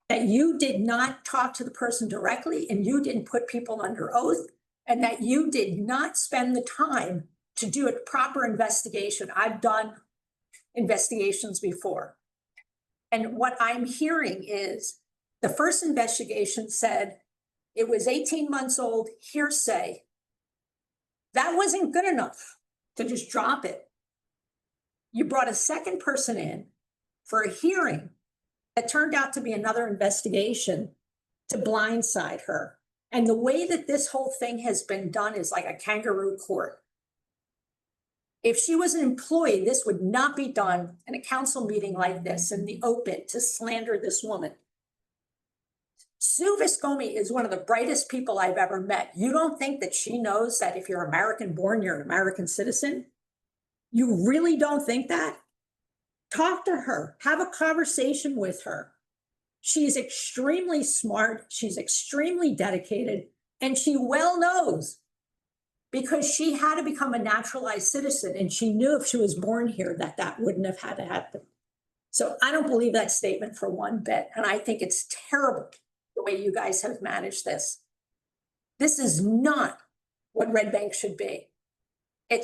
that you did not talk to the person directly and you didn't put people under oath and that you did not spend the time to do a proper investigation. I've done investigations before. And what I'm hearing is the first investigation said it was 18 months old, hearsay. That wasn't good enough to just drop it. You brought a second person in for a hearing that turned out to be another investigation to blindside her. And the way that this whole thing has been done is like a kangaroo court. If she was an employee, this would not be done in a council meeting like this in the open to slander this woman. Sue Viscomi is one of the brightest people I've ever met. You don't think that she knows that if you're American born, you're an American citizen? You really don't think that? Talk to her, have a conversation with her. She's extremely smart, she's extremely dedicated, and she well knows because she had to become a naturalized citizen and she knew if she was born here that that wouldn't have had to happen. So I don't believe that statement for one bit. And I think it's terrible the way you guys have managed this. This is not what Red Bank should be.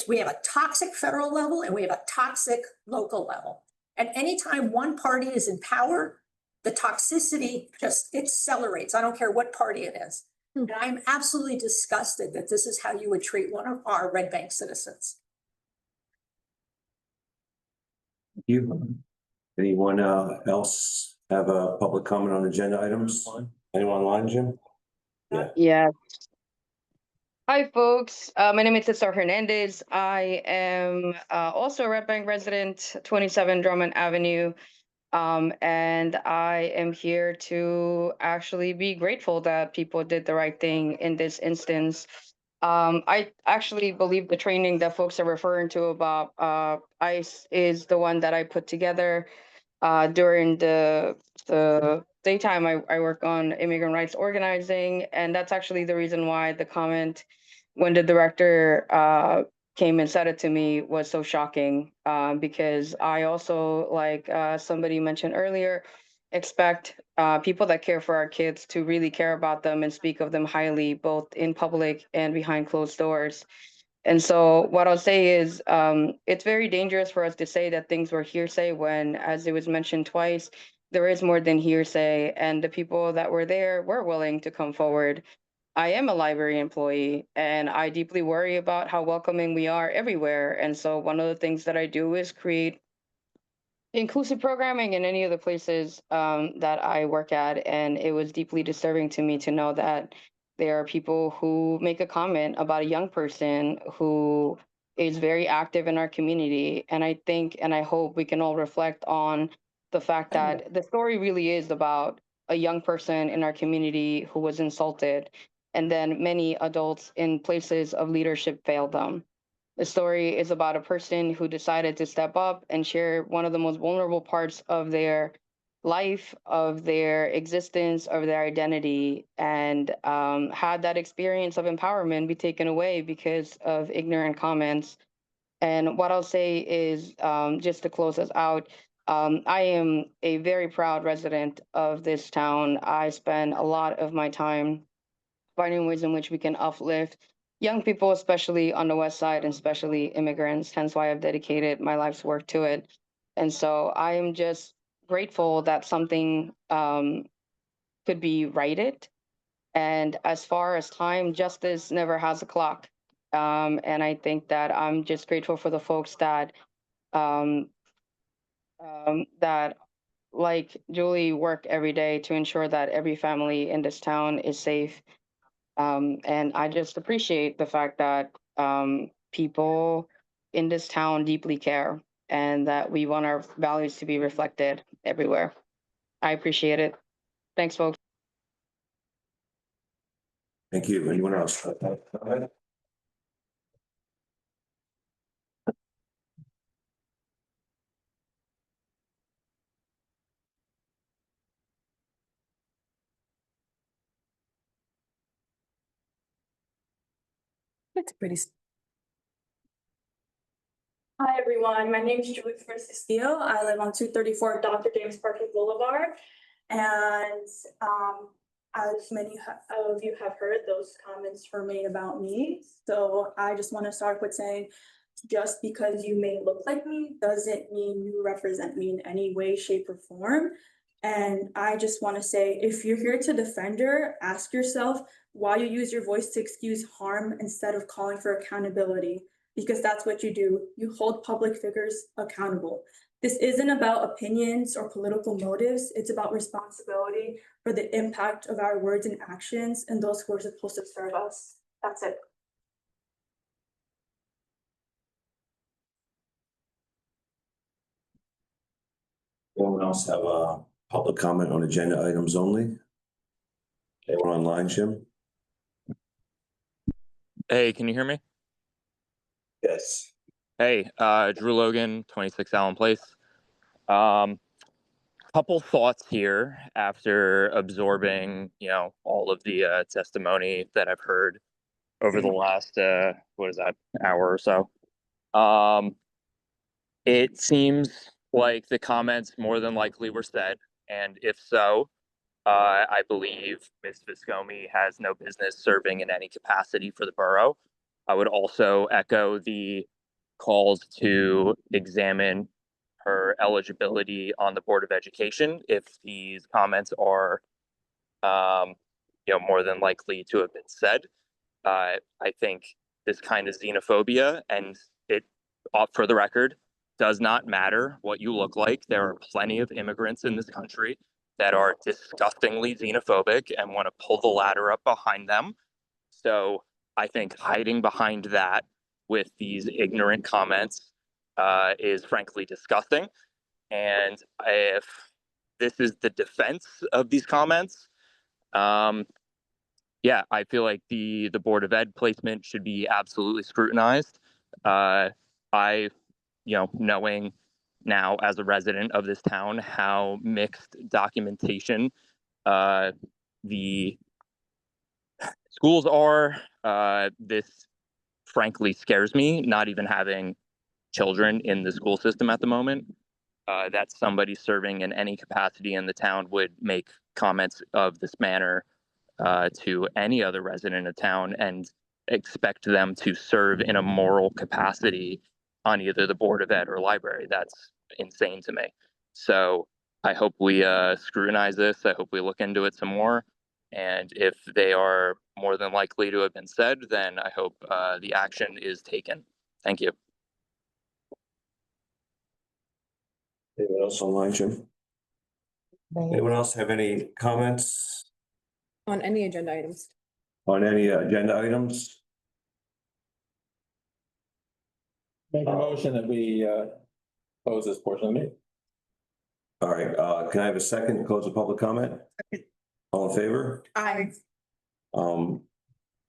We have a toxic federal level and we have a toxic local level. And anytime one party is in power, the toxicity just accelerates. I don't care what party it is. And I'm absolutely disgusted that this is how you would treat one of our Red Bank citizens. Thank you. Anyone else have a public comment on agenda items? Anyone online, Jim? Yeah. Yeah. Hi, folks. My name is Cesar Hernandez. I am also a Red Bank resident, 27 Drummond Avenue. And I am here to actually be grateful that people did the right thing in this instance. I actually believe the training that folks are referring to about ICE is the one that I put together during the daytime. I work on immigrant rights organizing, and that's actually the reason why the comment when the director came and said it to me was so shocking, because I also, like somebody mentioned earlier, expect people that care for our kids to really care about them and speak of them highly, both in public and behind closed doors. And so what I'll say is, it's very dangerous for us to say that things were hearsay when, as it was mentioned twice, there is more than hearsay, and the people that were there were willing to come forward. I am a library employee, and I deeply worry about how welcoming we are everywhere. And so one of the things that I do is create inclusive programming in any of the places that I work at. And it was deeply disturbing to me to know that there are people who make a comment about a young person who is very active in our community. And I think and I hope we can all reflect on the fact that the story really is about a young person in our community who was insulted, and then many adults in places of leadership failed them. The story is about a person who decided to step up and share one of the most vulnerable parts of their life, of their existence, of their identity, and had that experience of empowerment be taken away because of ignorant comments. And what I'll say is, just to close us out, I am a very proud resident of this town. I spend a lot of my time finding ways in which we can uplift young people, especially on the West Side, and especially immigrants, hence why I've dedicated my life's work to it. And so I am just grateful that something could be righted. And as far as time, justice never has a clock. And I think that I'm just grateful for the folks that um, that like Julie work every day to ensure that every family in this town is safe. And I just appreciate the fact that people in this town deeply care, and that we want our values to be reflected everywhere. I appreciate it. Thanks, folks. Thank you. Anyone else? It's pretty. Hi, everyone. My name is Julie Francisco. I live on 234 Dr. James Parker Boulevard. And as many of you have heard, those comments were made about me. So I just want to start with saying, just because you may look like me doesn't mean you represent me in any way, shape, or form. And I just want to say, if you're here to defend her, ask yourself why you use your voice to excuse harm instead of calling for accountability, because that's what you do. You hold public figures accountable. This isn't about opinions or political motives. It's about responsibility for the impact of our words and actions and those who are supposed to serve us. That's it. Anyone else have a public comment on agenda items only? Anyone online, Jim? Hey, can you hear me? Yes. Hey, Drew Logan, 26 Allen Place. Couple thoughts here after absorbing, all of the testimony that I've heard over the last, hour or so. It seems like the comments more than likely were said, and if so, I believe Ms. Viscomi has no business serving in any capacity for the borough. I would also echo the calls to examine her eligibility on the Board of Education if these comments are, more than likely to have been said. I think this kind of xenophobia, and it, for the record, does not matter what you look like. There are plenty of immigrants in this country that are disgustingly xenophobic and want to pull the ladder up behind them. So I think hiding behind that with these ignorant comments is frankly disgusting. And if this is the defense of these comments, yeah, I feel like the Board of Ed placement should be absolutely scrutinized. Knowing now as a resident of this town how mixed documentation the schools are, this frankly scares me, not even having children in the school system at the moment. That somebody serving in any capacity in the town would make comments of this manner to any other resident of town. And expect them to serve in a moral capacity on either the Board of Ed or library. That's insane to me. So I hope we scrutinize this. I hope we look into it some more. And if they are more than likely to have been said, then I hope the action is taken. Thank you. Anyone else online, Jim? Anyone else have any comments On any agenda items. on any agenda items? Make a motion that we close this portion of the meeting. All right, can I have a second to close the public comment? All in favor? Aye. Um,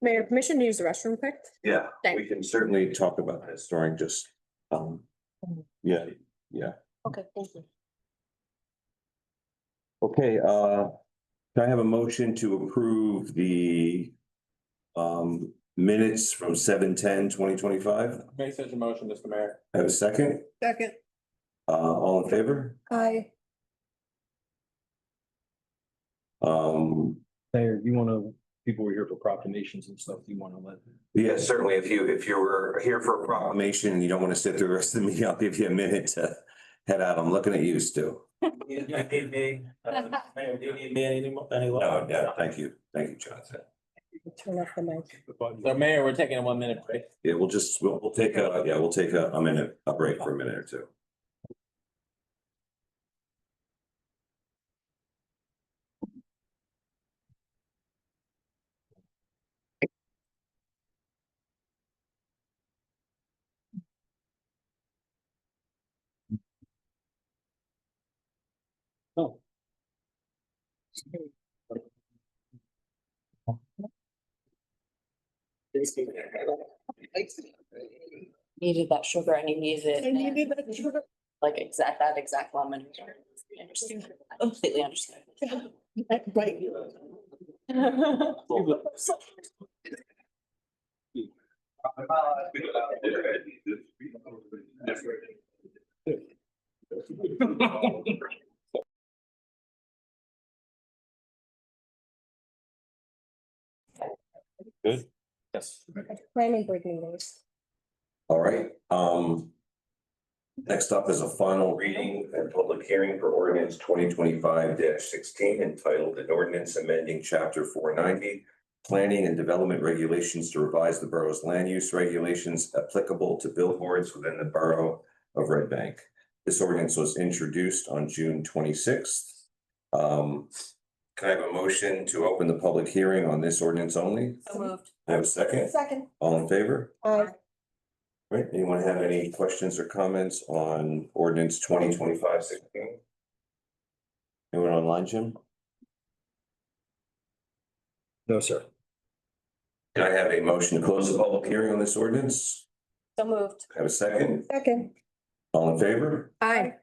Mayor, permission to use the restroom quick? yeah, Thank- we can certainly talk about this during just, yeah. Okay, thank you. Okay, can I have a motion to approve the minutes from 7/10/2025? Make such a motion, Mr. Mayor. Have a second? Second. All in favor? Aye. Mayor, you wanna, people were here for proclamations and stuff, you wanna let? Yeah, certainly. If you were here for a proclamation and you don't want to sit through the rest of the meeting, I'll give you a minute to head out. I'm looking at you, Stu. You need me, Mayor, do you need me any No, yeah, thank you. Thank you, Jonathan. Turn off the mic. So Mayor, we're taking a 1 minute break. Yeah, we'll take a minute, a break for a minute or two. Oh. Needed that sugar and he needs it. Like that exact lemon. I understand. Completely understand. Right. Good. Yes. Planning board meetings. All right, next up is a final reading and public hearing for ordinance 2025-16 entitled an ordinance amending chapter 490, planning and development regulations to revise the borough's land use regulations applicable to billboards within the borough of Red Bank. This ordinance was introduced on June 26th. Can I have a motion to open the public hearing on this ordinance only? So moved. I have a second. Second. All in favor? Aye. Right, anyone have any questions or comments on ordinance 2025-16? Anyone online, Jim? No, sir. Can I have a motion to close the public hearing on this ordinance? So moved. Have a second? Second. All in favor? Aye.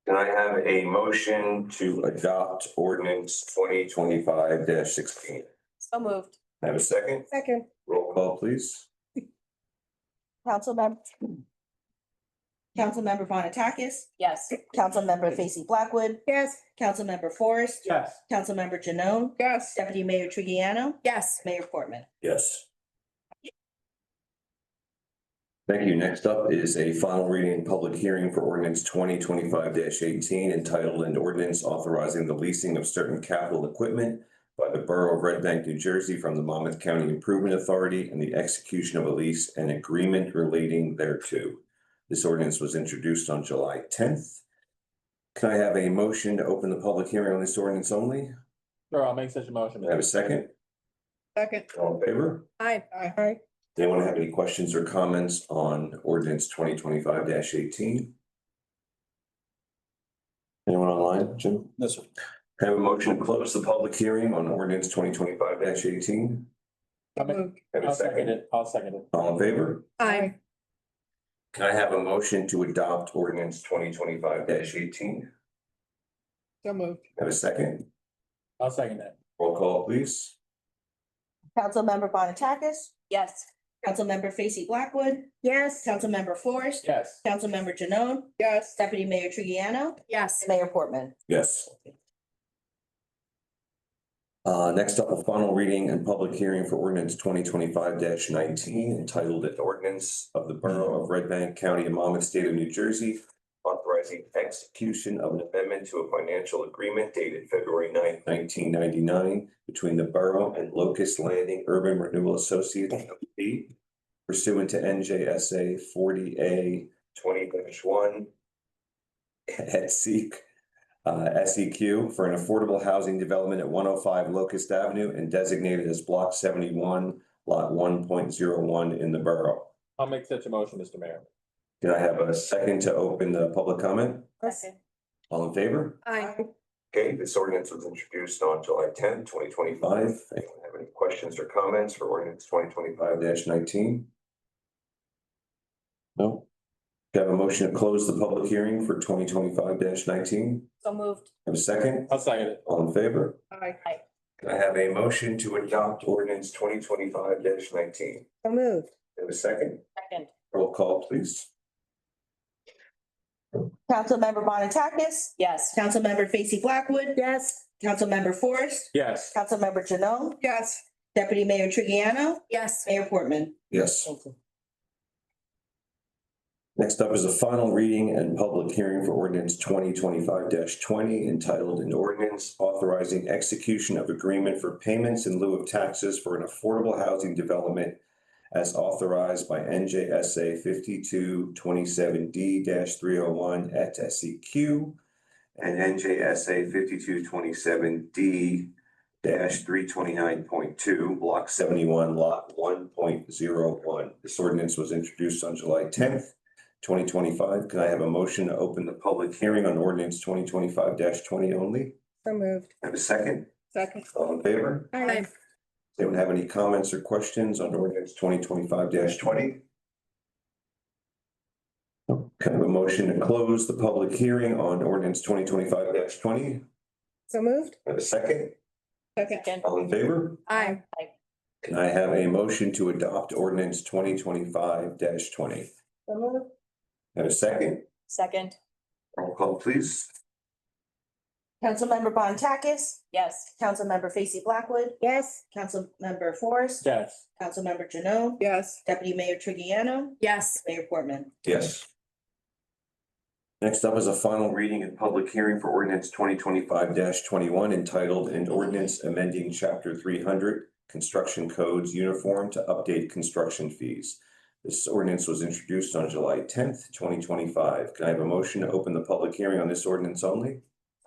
Can I have a motion to adopt ordinance 2025-16? So moved. Have a second? Second. Roll call, please. Councilmember Bonatakis, Yes. Councilmember Facey Blackwood, Yes. Councilmember Forrest, Yes. Councilmember Janone, Yes. Deputy Mayor Trigiano, Yes. Mayor Portman. Yes. Thank you. Next up is a final reading and public hearing for ordinance 2025-18 entitled an ordinance authorizing the leasing of certain capital equipment by the Borough of Red Bank, New Jersey from the Monmouth County Improvement Authority and the execution of a lease and agreement relating thereto. This ordinance was introduced on July 10th. Can I have a motion to open the public hearing on this ordinance only? Sure, I'll make such a motion. I have a second. Second. All in favor? Aye. Aye. Anyone have any questions or comments on ordinance 2025-18? Anyone online, Jim? No, sir. Can I have a motion to close the public hearing on ordinance 2025-18? I'll second it. I'll second it. All in favor? Aye. Can I have a motion to adopt ordinance 2025-18? So moved. Have a second? I'll second that. Roll call, please. Councilmember Bonatakis, Yes. Councilmember Facey Blackwood, Yes. Councilmember Forrest, Yes. Councilmember Janone, Yes. Deputy Mayor Trigiano, Yes. Mayor Portman. Yes. Next up, a final reading and public hearing for ordinance 2025-19 entitled an ordinance of the Borough of Red Bank, County of Monmouth, State of New Jersey, authorizing execution of an amendment to a financial agreement dated February 9th, 1999 between the Borough and Locust Landing Urban Renewal Associates LP pursuant to NJSA 40A 20-1 at SEQ for an affordable housing development at 105 Locust Avenue and designated as Block 71, Lot 1.01 in the borough. I'll make such a motion, Mr. Mayor. Can I have a second to open the public comment? Second. All in favor? Aye. Okay, this ordinance was introduced on July 10th, 2025. Anyone have any questions or comments for ordinance 2025-19? No? Do I have a motion to close the public hearing for 2025-19? So moved. Have a second? I'll second it. All in favor? Aye. Can I have a motion to adopt ordinance 2025-19? So moved. Have a second? Second. Roll call, please. Councilmember Bonatakis, Yes. Councilmember Facie Blackwood, Yes. Councilmember Forrest, Yes. Councilmember Janot, Yes. Deputy Mayor Trigiano, Yes. Mayor Portman. Yes. Next up is a final reading and public hearing for ordinance 2025-20 entitled an ordinance authorizing execution of agreement for payments in lieu of taxes for an affordable housing development as authorized by NJSA 5227D-301 at SEQ and NJSA 5227D-329.2, Block 71, Lot 1.01. This ordinance was introduced on July 10th, 2025. Can I have a motion to open the public hearing on ordinance 2025-20 only? So moved. Have a second? Second. All in favor? Aye. Does anyone have any comments or questions on ordinance 2025-20? Can I have a motion to close the public hearing on ordinance 2025-20? So moved. Have a second? Second. All in favor? Aye. Can I have a motion to adopt ordinance 2025-20? So moved. Have a second? Second. Roll call, please. Councilmember Bonatakis, Yes. Councilmember Facie Blackwood, Yes. Councilmember Forrest, Yes. Councilmember Janot, Yes. Deputy Mayor Trigiano, Yes. Mayor Portman. Yes. Next up is a final reading and public hearing for ordinance 2025-21 entitled an ordinance amending chapter 300 construction codes uniform to update construction fees. This ordinance was introduced on July 10th, 2025. Can I have a motion to open the public hearing on this ordinance only?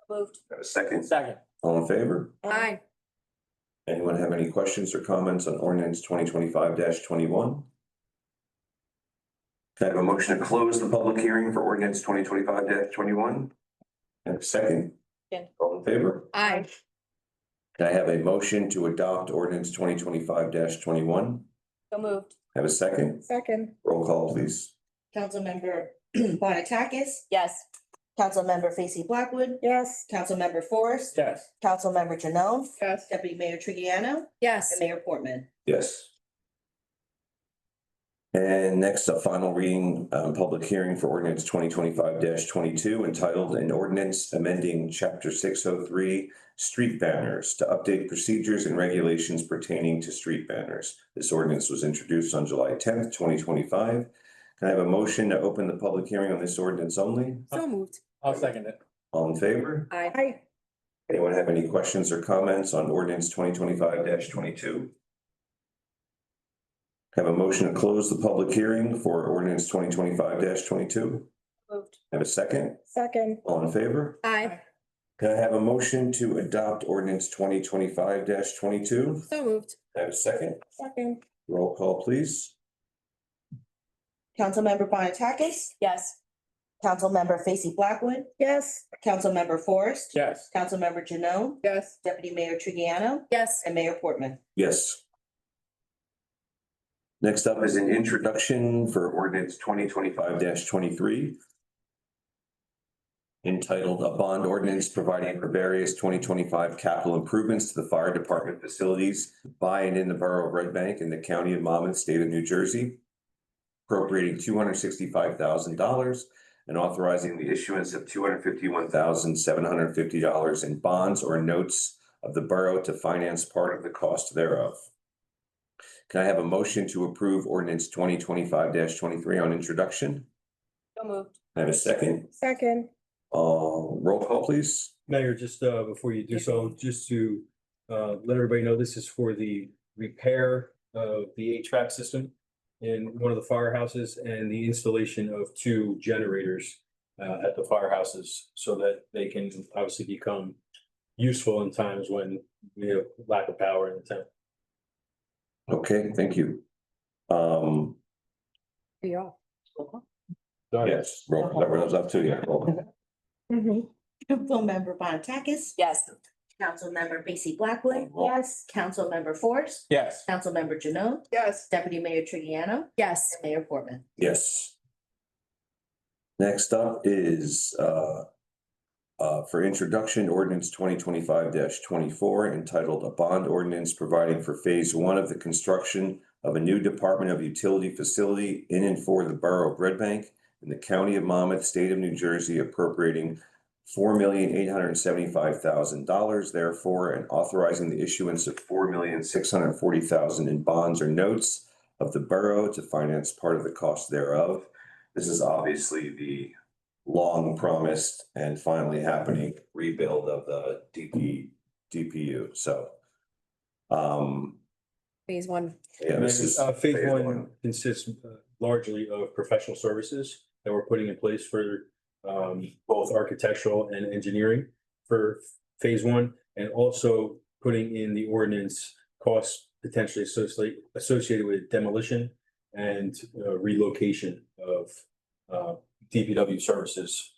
Moved. Have a second? Second. All in favor? Aye. Anyone have any questions or comments on ordinance 2025-21? Can I have a motion to close the public hearing for ordinance 2025-21? And a second? Second. All in favor? Aye. Can I have a motion to adopt ordinance 2025-21? So moved. Have a second? Second. Roll call, please. Councilmember Bonatakis, Yes. Councilmember Facie Blackwood, Yes. Councilmember Forrest, Yes. Councilmember Janot, Yes. Deputy Mayor Trigiano, Yes. and Mayor Portman. Yes. And next, a final reading, public hearing for ordinance 2025-22 entitled an ordinance amending chapter 603 street banners to update procedures and regulations pertaining to street banners. This ordinance was introduced on July 10th, 2025. Can I have a motion to open the public hearing on this ordinance only? So moved. I'll second it. All in favor? Aye. Anyone have any questions or comments on ordinance 2025-22? Have a motion to close the public hearing for ordinance 2025-22? Moved. Have a second? Second. All in favor? Aye. Can I have a motion to adopt ordinance 2025-22? So moved. Have a second? Second. Roll call, please. Councilmember Bonatakis, Yes. Councilmember Facie Blackwood, Yes. Councilmember Forrest, Yes. Councilmember Janot, Yes. Deputy Mayor Trigiano, Yes. and Mayor Portman. Yes. Next up is an introduction for ordinance 2025-23 entitled a bond ordinance providing for various 2025 capital improvements to the fire department facilities by and in the borough of Red Bank in the county of Monmouth, state of New Jersey, appropriating $265,000 and authorizing the issuance of $251,750 in bonds or notes of the borough to finance part of the cost thereof. Can I have a motion to approve ordinance 2025-23 on introduction? So moved. I have a second. Second. Roll call, please. Mayor, just before you do so, just to let everybody know, this is for the repair of the HVAC system in one of the firehouses and the installation of 2 generators at the firehouses so that they can obviously become useful in times when we have lack of power in the town. Okay, thank you. Yeah. Yes, roll call, that runs up to you. Roll call. Councilmember Bontakis? Yes. Councilmember Basic Blackwood? Yes. Councilmember Forrest? Yes. Councilmember Janot? Yes. Deputy Mayor Trigiano? Yes. And Mayor Portman? Yes. Next up is for introduction, ordinance 2025-24 entitled A Bond Ordinance Providing for Phase 1 of the Construction of a New Department of Utility Facility in and for the Borough of Red Bank in the County of Monmouth, State of New Jersey, appropriating $4,875,000 therefore, and authorizing the issuance of $4,640,000 in bonds or notes of the borough to finance part of the cost thereof. This is obviously the long promised and finally happening rebuild of the DPU. So, Phase 1. yeah, this is Phase 1 consists largely of professional services that we're putting in place for both architectural and engineering for Phase 1, and also putting in the ordinance costs potentially associated with demolition and relocation of DPW services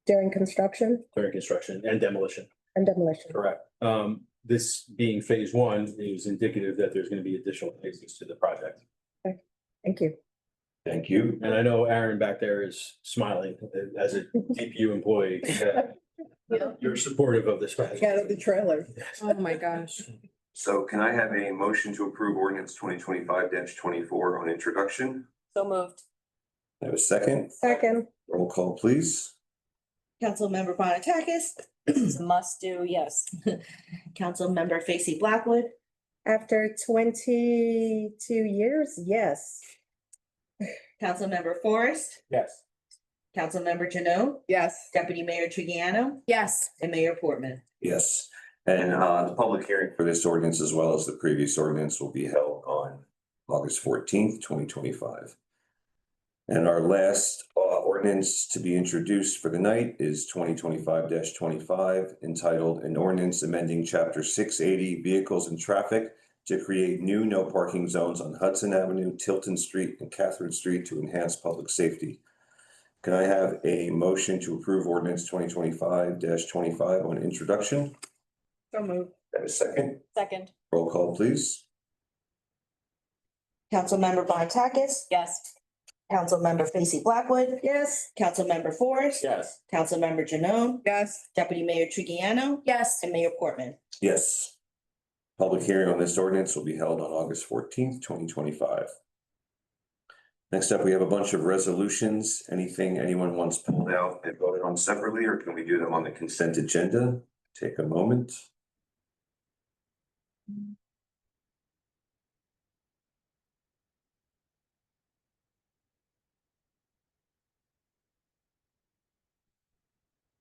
During construction during construction and demolition. and demolition. Correct. This being Phase 1 is indicative that there's going to be additional phases to the project. Thank you. thank you. And I know Aaron back there is smiling as a DPU employee. You're supportive of this project. Out of the trailer. Oh, my gosh. So can I have a motion to approve ordinance 2025-24 on introduction? So moved. I have a second. Second. Roll call, please. Councilmember Bontakis? This is a must do, yes. Councilmember Basic Blackwood? After 22 years, yes. Councilmember Forrest? Yes. Councilmember Janot? Yes. Deputy Mayor Trigiano? Yes. And Mayor Portman? Yes. And the public hearing for this ordinance, as well as the previous ordinance, will be held on August 14th, 2025. And our last ordinance to be introduced for the night is 2025-25, entitled An Ordinance Amending Chapter 680 Vehicles and Traffic to create new no parking zones on Hudson Avenue, Tilton Street, and Catherine Street to enhance public safety. Can I have a motion to approve ordinance 2025-25 on introduction? So moved. Have a second? Second. Roll call, please. Councilmember Bontakis? Yes. Councilmember Basic Blackwood? Yes. Councilmember Forrest? Yes. Councilmember Janot? Yes. Deputy Mayor Trigiano? Yes. And Mayor Portman? Yes. Public hearing on this ordinance will be held on August 14th, 2025. Next up, we have a bunch of resolutions. Anything anyone wants pulled out and voted on separately, or can we do them on the consent agenda? Take a moment.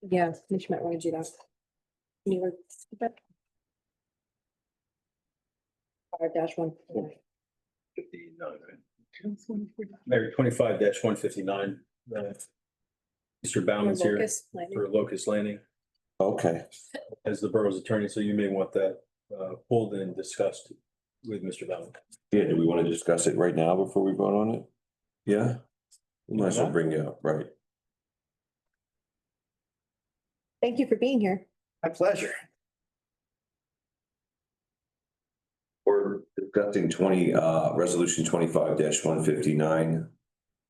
Yeah, Mitch might want to do that. You were. 5-1. Mayor, 25-159. Mr. Bauman's here Locust Landing. for Locust Landing Okay. as the borough's attorney, so you may want that pulled and discussed with Mr. Bauman. Yeah, do we want to discuss it right now before we vote on it? Yeah? We might as well bring you up, right? Thank you for being here. My pleasure. We're discussing resolution 25-159,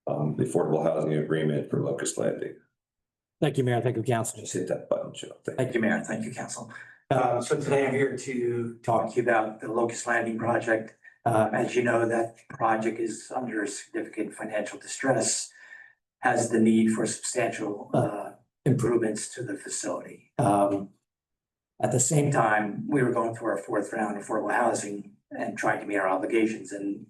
the Affordable Housing Agreement for Locust Landing. Thank you, Mayor. Thank you, Council. Just hit that button, Joe. Thank you, Mayor. Thank you, Council. So today I'm here to talk to you about the Locust Landing project. As you know, that project is under significant financial distress, has the need for substantial improvements to the facility. At the same time, we were going through our fourth round of affordable housing and trying to meet our obligations. And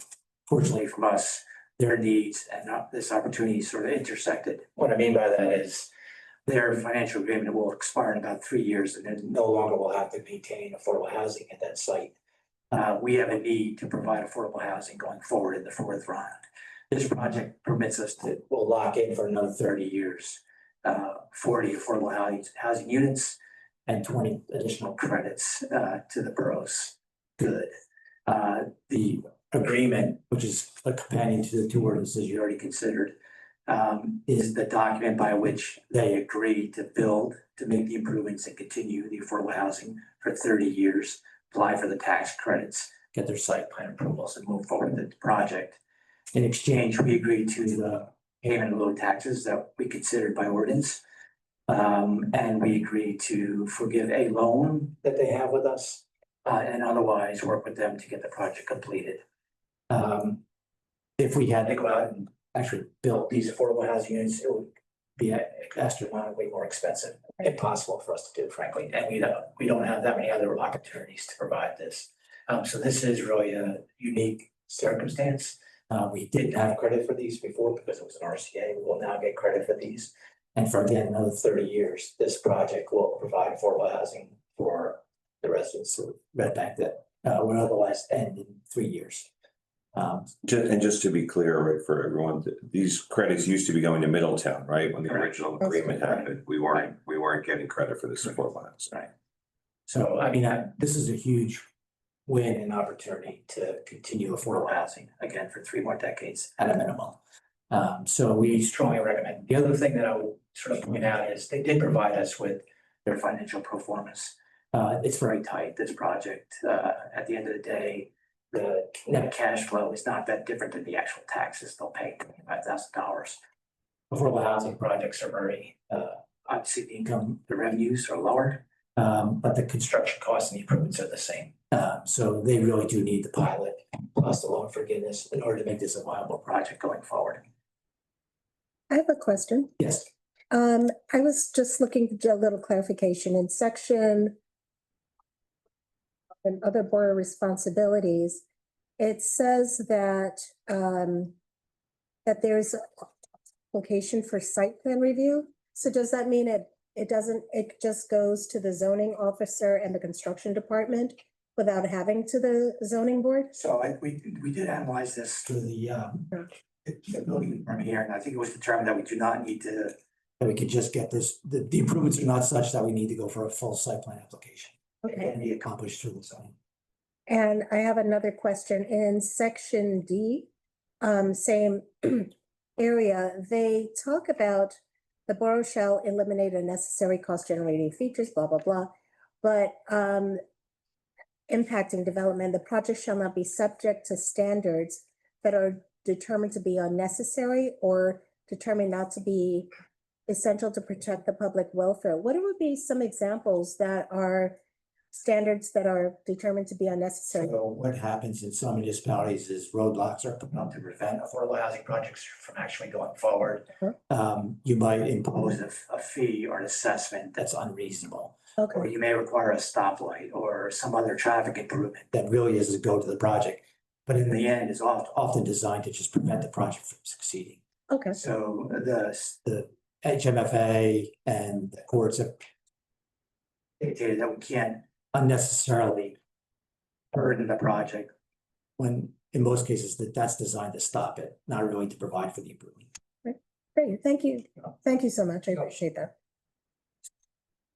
fortunately for us, their needs and this opportunity sort of intersected. What I mean by that is their financial agreement will expire in about 3 years and then no longer will have to maintain affordable housing at that site. We have a need to provide affordable housing going forward in the fourth round. This project permits us to, we'll lock in for another 30 years, 40 affordable housing units and 20 additional credits to the borough's good. The agreement, which is a companion to the two ordinances you already considered, is the document by which they agree to build, to make the improvements and continue the affordable housing for 30 years, apply for the tax credits, get their site plan approvals and move forward with the project. In exchange, we agreed to the payment of low taxes that we considered by ordinance. And we agreed to forgive a loan that they have with us, and otherwise work with them to get the project completed. If we had to go out and actually build these affordable housing units, it would be astronomically more expensive, impossible for us to do, frankly. And we don't have that many other opportunities to provide this. So this is really a unique circumstance. We didn't have credit for these before because it was an RCA. We will now get credit for these. And for again, another 30 years, this project will provide affordable housing for the residents of Red Bank that would otherwise end in 3 years. Just to be clear, right, for everyone, these credits used to be going to Middletown, right? When the original agreement happened, we weren't getting credit for this affordable housing. Right. So, I mean, this is a huge win and opportunity to continue affordable housing again for 3 more decades at a minimum. So we strongly recommend. The other thing that I will sort of point out is they did provide us with their financial performance. It's very tight, this project. At the end of the day, the net cash flow is not that different than the actual taxes they'll pay, $25,000. Affordable housing projects are very, obviously the income, the revenues are lower, but the construction costs and the improvements are the same. So they really do need the pilot plus the loan forgiveness in order to make this a viable project going forward. I have a question. Yes. I was just looking for a little clarification in section and other borough responsibilities. It says that that there's a application for site plan review. So does that mean it just goes to the zoning officer and the construction department without having to the zoning board? So we did analyze this through the building department here, and I think it was determined that we do not need to, that we could just get this, the improvements are not such that we need to go for a full site plan application. It can be accomplished through the zoning. And I have another question in section D, same area, they talk about the borough shall eliminate unnecessary cost generating features, blah, blah, blah. But impacting development, the project shall not be subject to standards that are determined to be unnecessary or determined not to be essential to protect the public welfare. What would be some examples that are standards that are determined to be unnecessary? So what happens in some municipalities is roadblocks are put up to prevent affordable housing projects from actually going forward. You might impose a fee or an assessment that's unreasonable. Or you may require a stoplight or some other traffic improvement that really is to go to the project. But in the end, is often designed to just prevent the project from succeeding. Okay. So the HMFA and the courts have dictated that we can't unnecessarily burden the project when in most cases that's designed to stop it, not really to provide for the improvement. Great, thank you. Thank you so much. I appreciate that.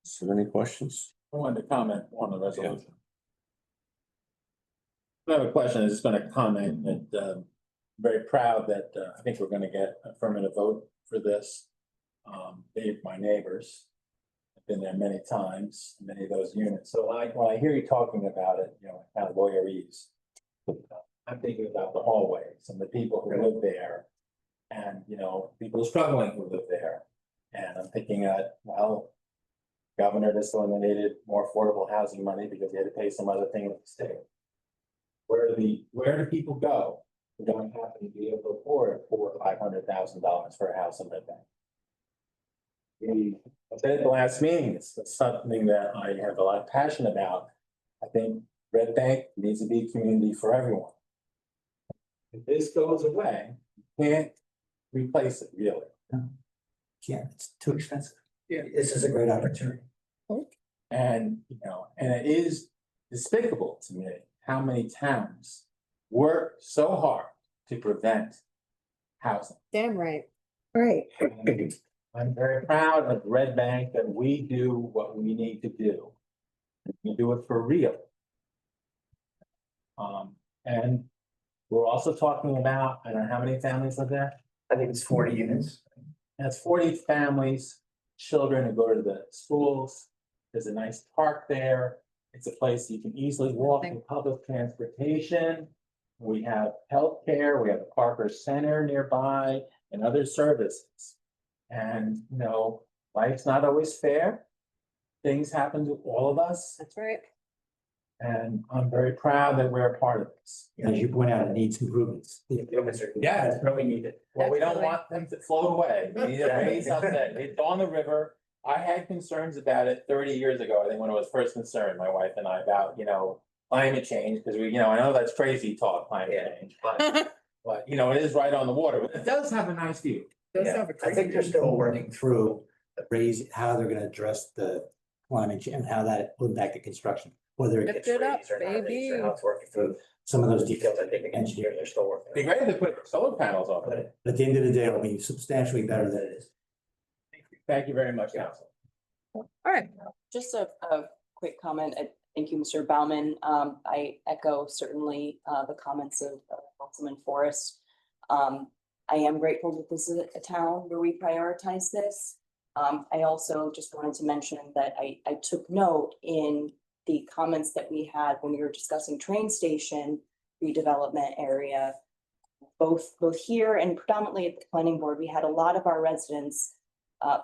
So any questions? I wanted to comment on the resolution. I have a question. I was just going to comment that very proud that I think we're going to get affirmative vote for this. My neighbors have been there many times, many of those units. So when I hear you talking about it, you know, kind of lawyerese, I'm thinking about the hallways and the people who live there, and you know, people struggling who live there. And I'm thinking that, well, governor just eliminated more affordable housing money because he had to pay some other thing with the state. Where do people go who don't happen to be able to afford $400,000 or $500,000 for a house in Red Bank? I said at the last meeting, it's something that I have a lot of passion about. I think Red Bank needs to be a community for everyone. If this goes away, you can't replace it, really. Can't, it's too expensive. Yeah. This is a great opportunity. And, and it is despicable to me how many towns work so hard to prevent housing. Damn right. Right. And I'm very proud of Red Bank that we do what we need to do. We do it for real. And we're also talking about, I don't know how many families live there? I think it's 40 units. That's 40 families, children who go to the schools. There's a nice park there. It's a place you can easily walk in public transportation. We have healthcare, we have a Parker Center nearby and other services. And, life's not always fair. Things happen to all of us. That's right. And I'm very proud that we're a part of this. As you point out, it needs improvements. The improvements are. Yeah. It's really needed. Well, we don't want them to float away. We need to raise up that, it's on the river. I had concerns about it 30 years ago, I think, when it was first concerned, my wife and I, about, climate change, because I know that's crazy talk, climate change, but it is right on the water, but it does have a nice view. Yeah, I think they're still working through how they're gonna address the climate change and how that will impact the construction. Whether it gets Lift it up, raised or not raised, baby. or how it's working through some of those details. I think the engineers are still working. Be ready to put solar panels on it. But at the end of the day, it'll be substantially better than it is. Thank you very much, council. All right. Just a quick comment. Thank you, Mr. Baumann. I echo certainly the comments of Councilman Forrest. I am grateful that this is a town where we prioritize this. I also just wanted to mention that I took note in the comments that we had when we were discussing train station redevelopment area, both here and predominantly at the planning board. We had a lot of our residents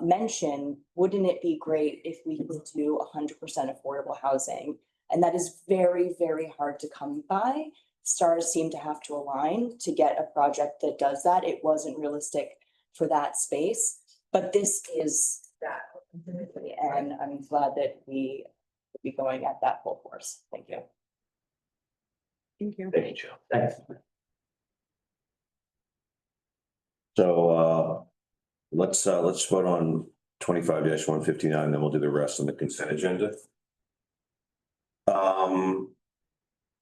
mention, wouldn't it be great if we could do 100% affordable housing? And that is very, very hard to come by. Stars seem to have to align to get a project that does that. It wasn't realistic for that space, but this is that. And I'm glad that we will be going at that full force. Thank you. Thank you. Thank you. Thanks. So let's vote on 25-159, then we'll do the rest on the consent agenda.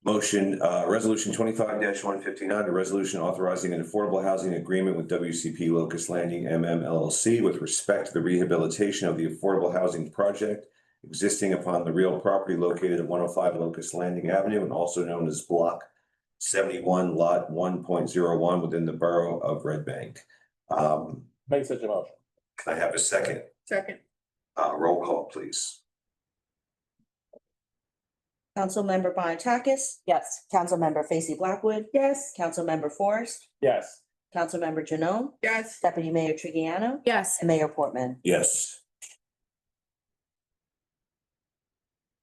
Motion, resolution 25-159, a resolution authorizing an affordable housing agreement with WCP Locust Landing MM LLC with respect to the rehabilitation of the affordable housing project existing upon the real property located at 105 Locust Landing Avenue and also known as Block 71, Lot 1.01 within the borough of Red Bank. Make such a motion. Can I have a second? Second. Roll call, please. Councilmember Bonakis? Yes. Councilmember Facy Blackwood? Yes. Councilmember Forrest? Yes. Councilmember Janone? Yes. Deputy Mayor Trigiano? Yes. And Mayor Portman? Yes.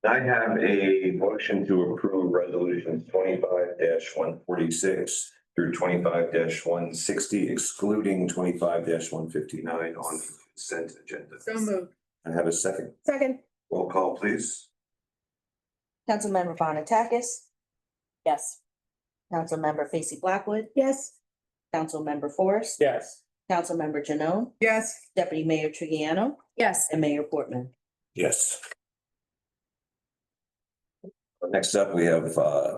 I have a motion to approve resolutions 25-146 through 25-160, excluding 25-159 on the consent agenda. So moved. I have a second. Second. Roll call, please. Councilmember Bonakis? Yes. Councilmember Facy Blackwood? Yes. Councilmember Forrest? Yes. Councilmember Janone? Yes. Deputy Mayor Trigiano? Yes. And Mayor Portman? Yes. Next up, we have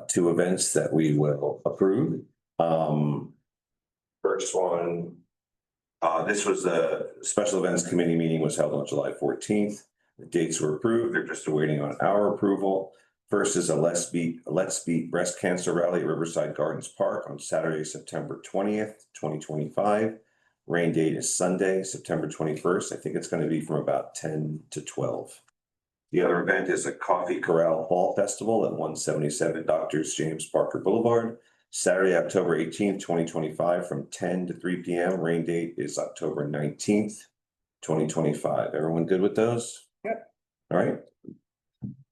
two events that we will approve. First one, this was the special events committee meeting was held on July 14th. The dates were approved. They're just awaiting on our approval. First is a Let's Beat Breast Cancer Rally at Riverside Gardens Park on Saturday, September 20th, 2025. Rain date is Sunday, September 21st. I think it's going to be from about 10 to 12. The other event is a Coffee Corral Fall Festival at 177 Dr. James Parker Boulevard, Saturday, October 18th, 2025, from 10 to 3 p.m. Rain date is October 19th, 2025. Everyone good with those? Yep. All right.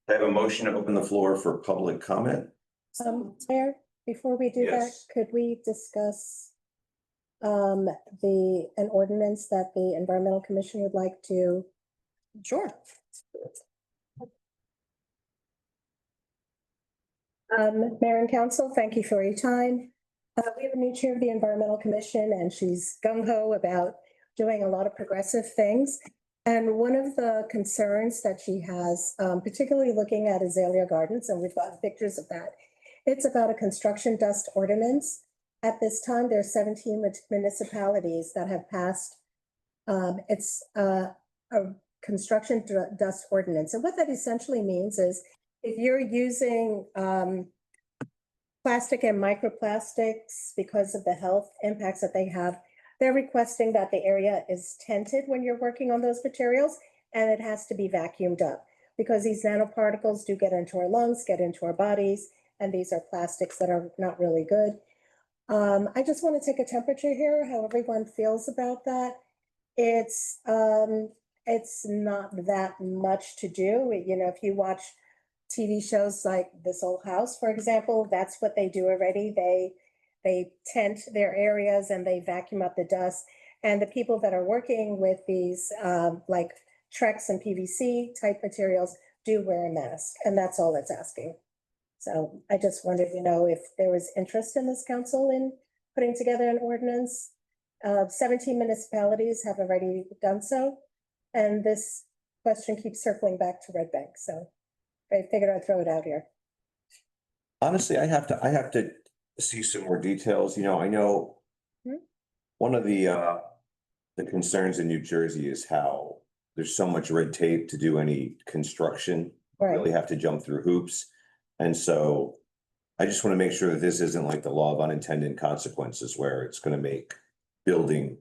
I have a motion to open the floor for public comment. Mayor, before we do that, Yes. could we discuss an ordinance that the Environmental Commission would like to? Sure. Mayor and Council, thank you for your time. We have a new chair of the Environmental Commission, and she's gung-ho about doing a lot of progressive things. And one of the concerns that she has, particularly looking at Azalea Gardens, and we've got pictures of that, it's about a construction dust ordinance. At this time, there are 17 municipalities that have passed. It's a construction dust ordinance. And what that essentially means is if you're using plastic and microplastics because of the health impacts that they have, they're requesting that the area is tented when you're working on those materials, and it has to be vacuumed up because these nanoparticles do get into our lungs, get into our bodies, and these are plastics that are not really good. I just want to take a temperature here, how everyone feels about that. It's not that much to do. You know, if you watch TV shows like This Old House, for example, that's what they do already. They tent their areas and they vacuum up the dust. And the people that are working with these like Trex and PVC type materials do wear a mask, and that's all it's asking. So I just wanted to know if there was interest in this council in putting together an ordinance. 17 municipalities have already done so, and this question keeps circling back to Red Bank. So I figured I'd throw it out here. Honestly, I have to see some more details. You know, I know one of the concerns in New Jersey is how there's so much red tape to do any construction. You really have to jump through hoops. And so I just want to make sure that this isn't like the law of unintended consequences where it's going to make building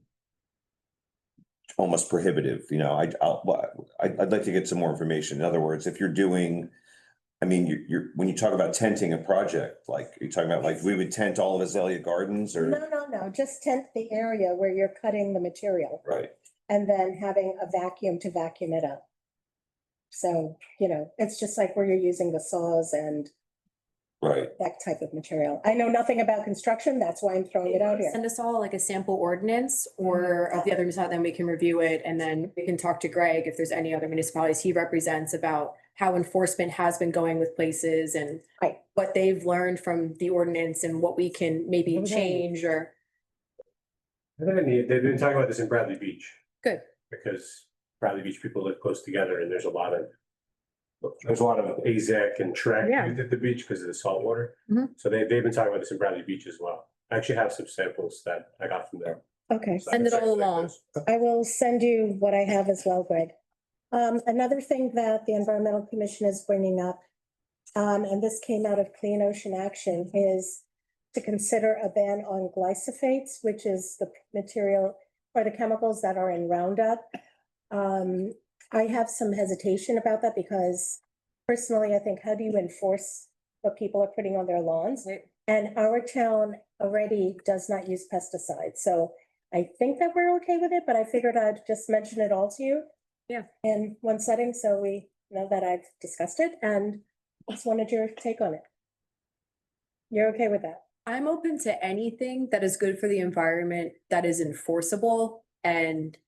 almost prohibitive. You know, I'd like to get some more information. In other words, if you're doing, I mean, you're when you talk about tenting a project, like you're talking about like we would tent all of Azalea Gardens or? No, just tent the area where you're cutting the material. Right. And then having a vacuum to vacuum it up. So, you know, it's just like where you're using the saws and that type of material. I know nothing about construction. That's why I'm throwing it out here. Send us all like a sample ordinance or of the other municipality, then we can review it. And then we can talk to Greg if there's any other municipalities he represents about how enforcement has been going with places and what they've learned from the ordinance and what we can maybe change or. They've been talking about this in Bradley Beach. Good. Because Bradley Beach people live close together and there's a lot of AZEC and Trek used at the beach because of the salt water. So they've been talking about this in Bradley Beach as well. I actually have some samples that I got from them. Okay. Send it all along. I will send you what I have as well, Greg. Another thing that the Environmental Commission is bringing up, and this came out of Clean Ocean Action, is to consider a ban on glyphosates, which is the material or the chemicals that are in Roundup. I have some hesitation about that because personally, I think, how do you enforce what people are putting on their lawns? And our town already does not use pesticides. So I think that we're okay with it, but I figured I'd just mention it all to you. Yeah. In one setting, so we know that I've discussed it and just wanted your take on it. You're okay with that? I'm open to anything that is good for the environment, that is enforceable and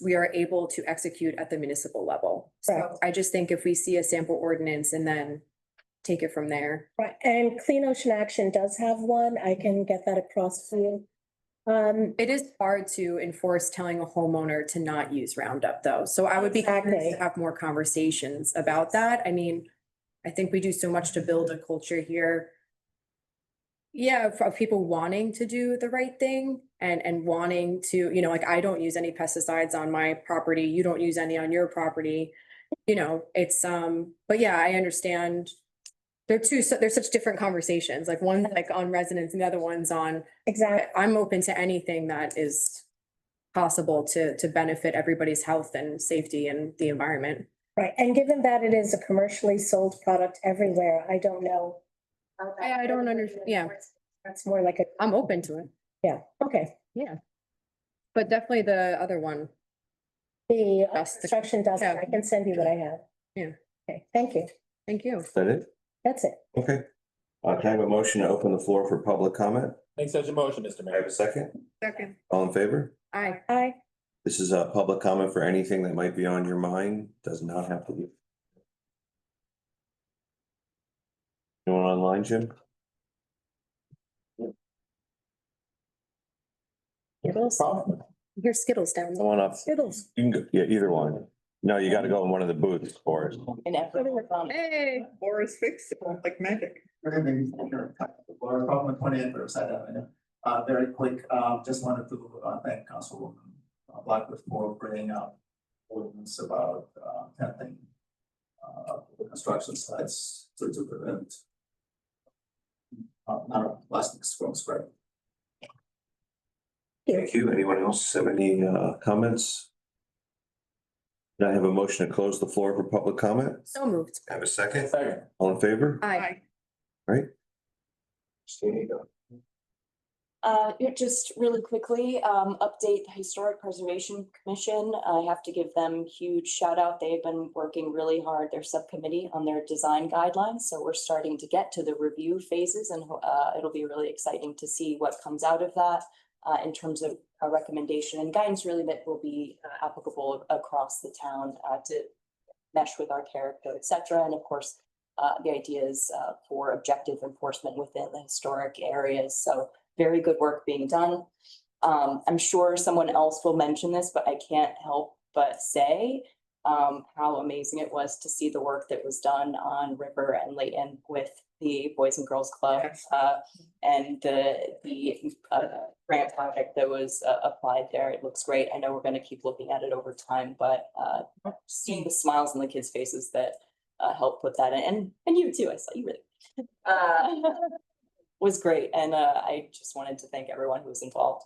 we are able to execute at the municipal level. So I just think if we see a sample ordinance and then take it from there. Right, and Clean Ocean Action does have one. I can get that across to you. It is hard to enforce telling a homeowner to not use Roundup though. So I would be curious to have more conversations about that. I mean, I think we do so much to build a culture here. Yeah, of people wanting to do the right thing and wanting to, you know, like I don't use any pesticides on my property. You don't use any on your property. You know, it's but yeah, I understand. They're such different conversations, like one like on residents and the other one's on. Exactly. I'm open to anything that is possible to benefit everybody's health and safety and the environment. Right, and given that it is a commercially sold product everywhere, I don't know. I don't understand, yeah. That's more like I'm open to it. Yeah, okay. Yeah. But definitely the other one. The construction dust, I can send you what I have. Yeah. Okay, thank you. Thank you. Is that it? That's it. Okay. Can I have a motion to open the floor for public comment? Make such a motion, Mr. I have Mayor. a second. Second. All in favor? Aye. Aye. This is a public comment for anything that might be on your mind. Does not have to be. Anyone online, Jim? Skittles. Here's Skittles down Come on up. Skittles. You can go, yeah, either one. No, you gotta go in one of the booths for it. Hey. Boris fixed it like magic. Good evening, Laura Kaufman, 28 Riverside Avenue. Very quick, just wanted to thank Councilwoman Blackwood for bringing up ordinance about tenting the construction sites to prevent non-plastics from spreading. Thank you. Anyone else have any comments? Can I have a motion to close the floor for public comment? So moved. Have a second? Second. All in favor? Aye. Right? Stay. Just really quickly, update the Historic Preservation Commission. I have to give them huge shout out. They've been working really hard, their subcommittee, on their design guidelines. So we're starting to get to the review phases, and it'll be really exciting to see what comes out of that in terms of a recommendation and guidance really that will be applicable across the town to mesh with our character, et cetera. And of course, the idea is for objective enforcement within the historic areas. So very good work being done. I'm sure someone else will mention this, but I can't help but say how amazing it was to see the work that was done on River and Layton with the Boys and Girls Club and the grant project that was applied there. It looks great. I know we're going to keep looking at it over time, but seeing the smiles on the kids' faces that helped put that in, and you too, I saw you really. Was great, and I just wanted to thank everyone who was involved.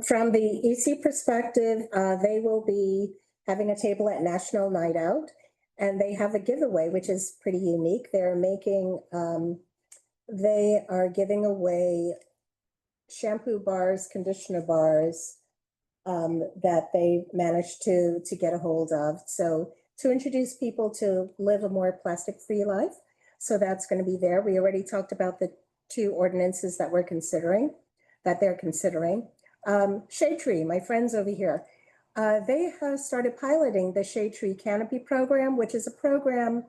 From the EC perspective, they will be having a table at National Night Out, and they have a giveaway, which is pretty unique. They're making, they are giving away shampoo bars, conditioner bars that they managed to get a hold of. So to introduce people to live a more plastic-free life. So that's going to be there. We already talked about the 2 ordinances that they're considering. Shade Tree, my friends over here, they have started piloting the Shade Tree Canopy Program, which is a program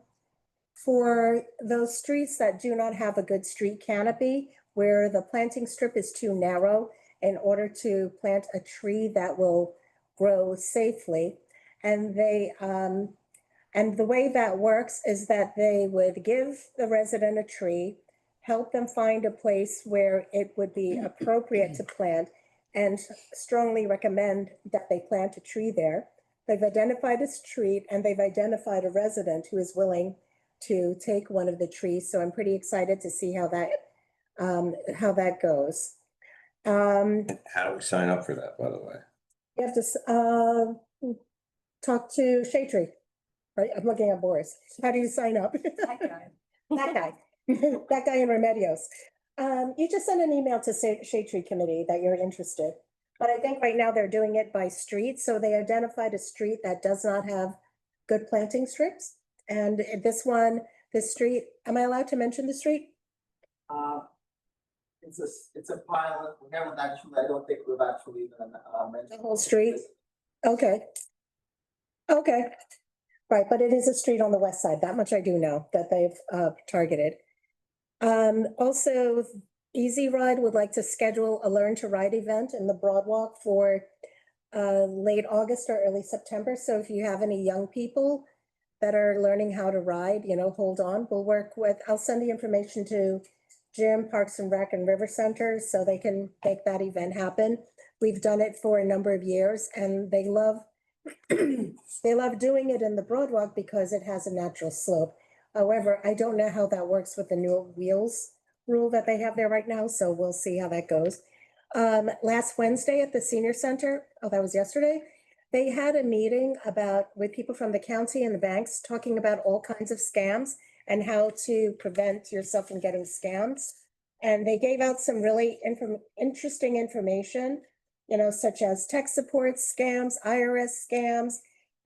for those streets that do not have a good street canopy, where the planting strip is too narrow in order to plant a tree that will grow safely. And and the way that works is that they would give the resident a tree, help them find a place where it would be appropriate to plant, and strongly recommend that they plant a tree there. They've identified a street and they've identified a resident who is willing to take one of the trees. So I'm pretty excited to see how that goes. How do we sign up for that, by the way? You have to talk to Shade Tree, right? I'm looking at Boris. How do you sign up? That guy, that guy in Remedios. You just send an email to Shade Tree Committee that you're interested. But I think right now they're doing it by street. So they identified a street that does not have good planting strips. And this street, am I allowed to mention the street? It's a pilot. We haven't actually, I don't think we've actually even mentioned. The whole street? Okay. Okay. Right, but it is a street on the west side. That much I do know that they've targeted. Also, Easy Ride would like to schedule a Learn to Ride event in the Broadwalk for late August or early September. So if you have any young people that are learning how to ride, hold on. I'll send the information to Jim, Parks and Rec and River Center so they can make that event happen. We've done it for a number of years and they love doing it in the Broadwalk because it has a natural slope. However, I don't know how that works with the new wheels rule that they have there right now, so we'll see how that goes. Last Wednesday at the Senior Center, that was yesterday, they had a meeting with people from the county and the banks talking about all kinds of scams and how to prevent yourself from getting scammed. And they gave out some really interesting information, such as tech support scams, IRS scams,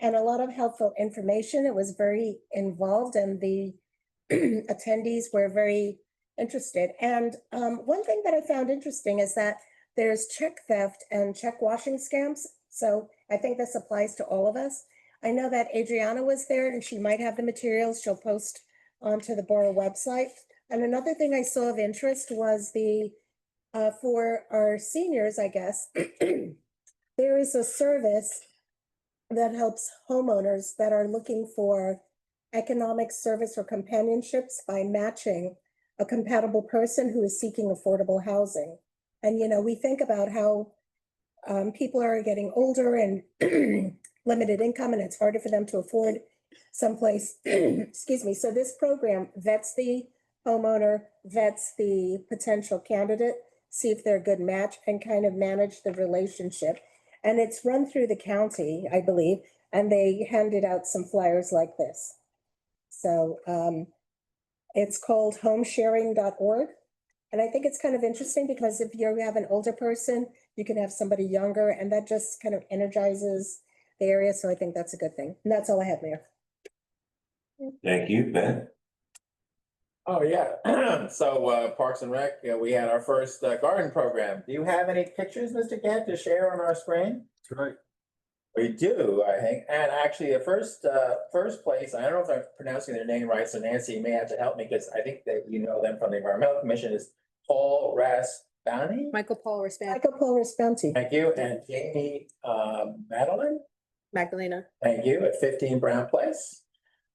and a lot of helpful information. It was very involved, and the attendees were very interested. And one thing that I found interesting is that there's check theft and check washing scams. So I think this applies to all of us. I know that Adriana was there and she might have the materials she'll post onto the borough website. And another thing I saw of interest was the, for our seniors, I guess, there is a service that helps homeowners that are looking for economic service or companionships by matching a compatible person who is seeking affordable housing. And, you know, we think about how people are getting older and limited income, and it's harder for them to afford someplace, excuse me. So this program vets the homeowner, vets the potential candidate, see if they're a good match, and kind of manage the relationship. And it's run through the county, I believe, and they handed out some flyers like this. So it's called homesharing.org. And I think it's kind of interesting because if you have an older person, you can have somebody younger, and that just kind of energizes the area. So I think that's a good thing. And that's all I have, Mayor. Thank you, Ben. Oh, yeah. So Parks and Rec, we had our first garden program. Do you have any pictures, Mr. Kent, to share on our screen? That's right. We do, I think. And actually, the first place, I don't know if I'm pronouncing their name right, so Nancy, you may have to help me because I think that you know them from the Environmental Commission, is Paul Raspani. Michael Paul Raspan. Michael Paul Raspanti. Thank you. And Jamie Madeline. Magdalena. Thank you, at 15 Brown Place.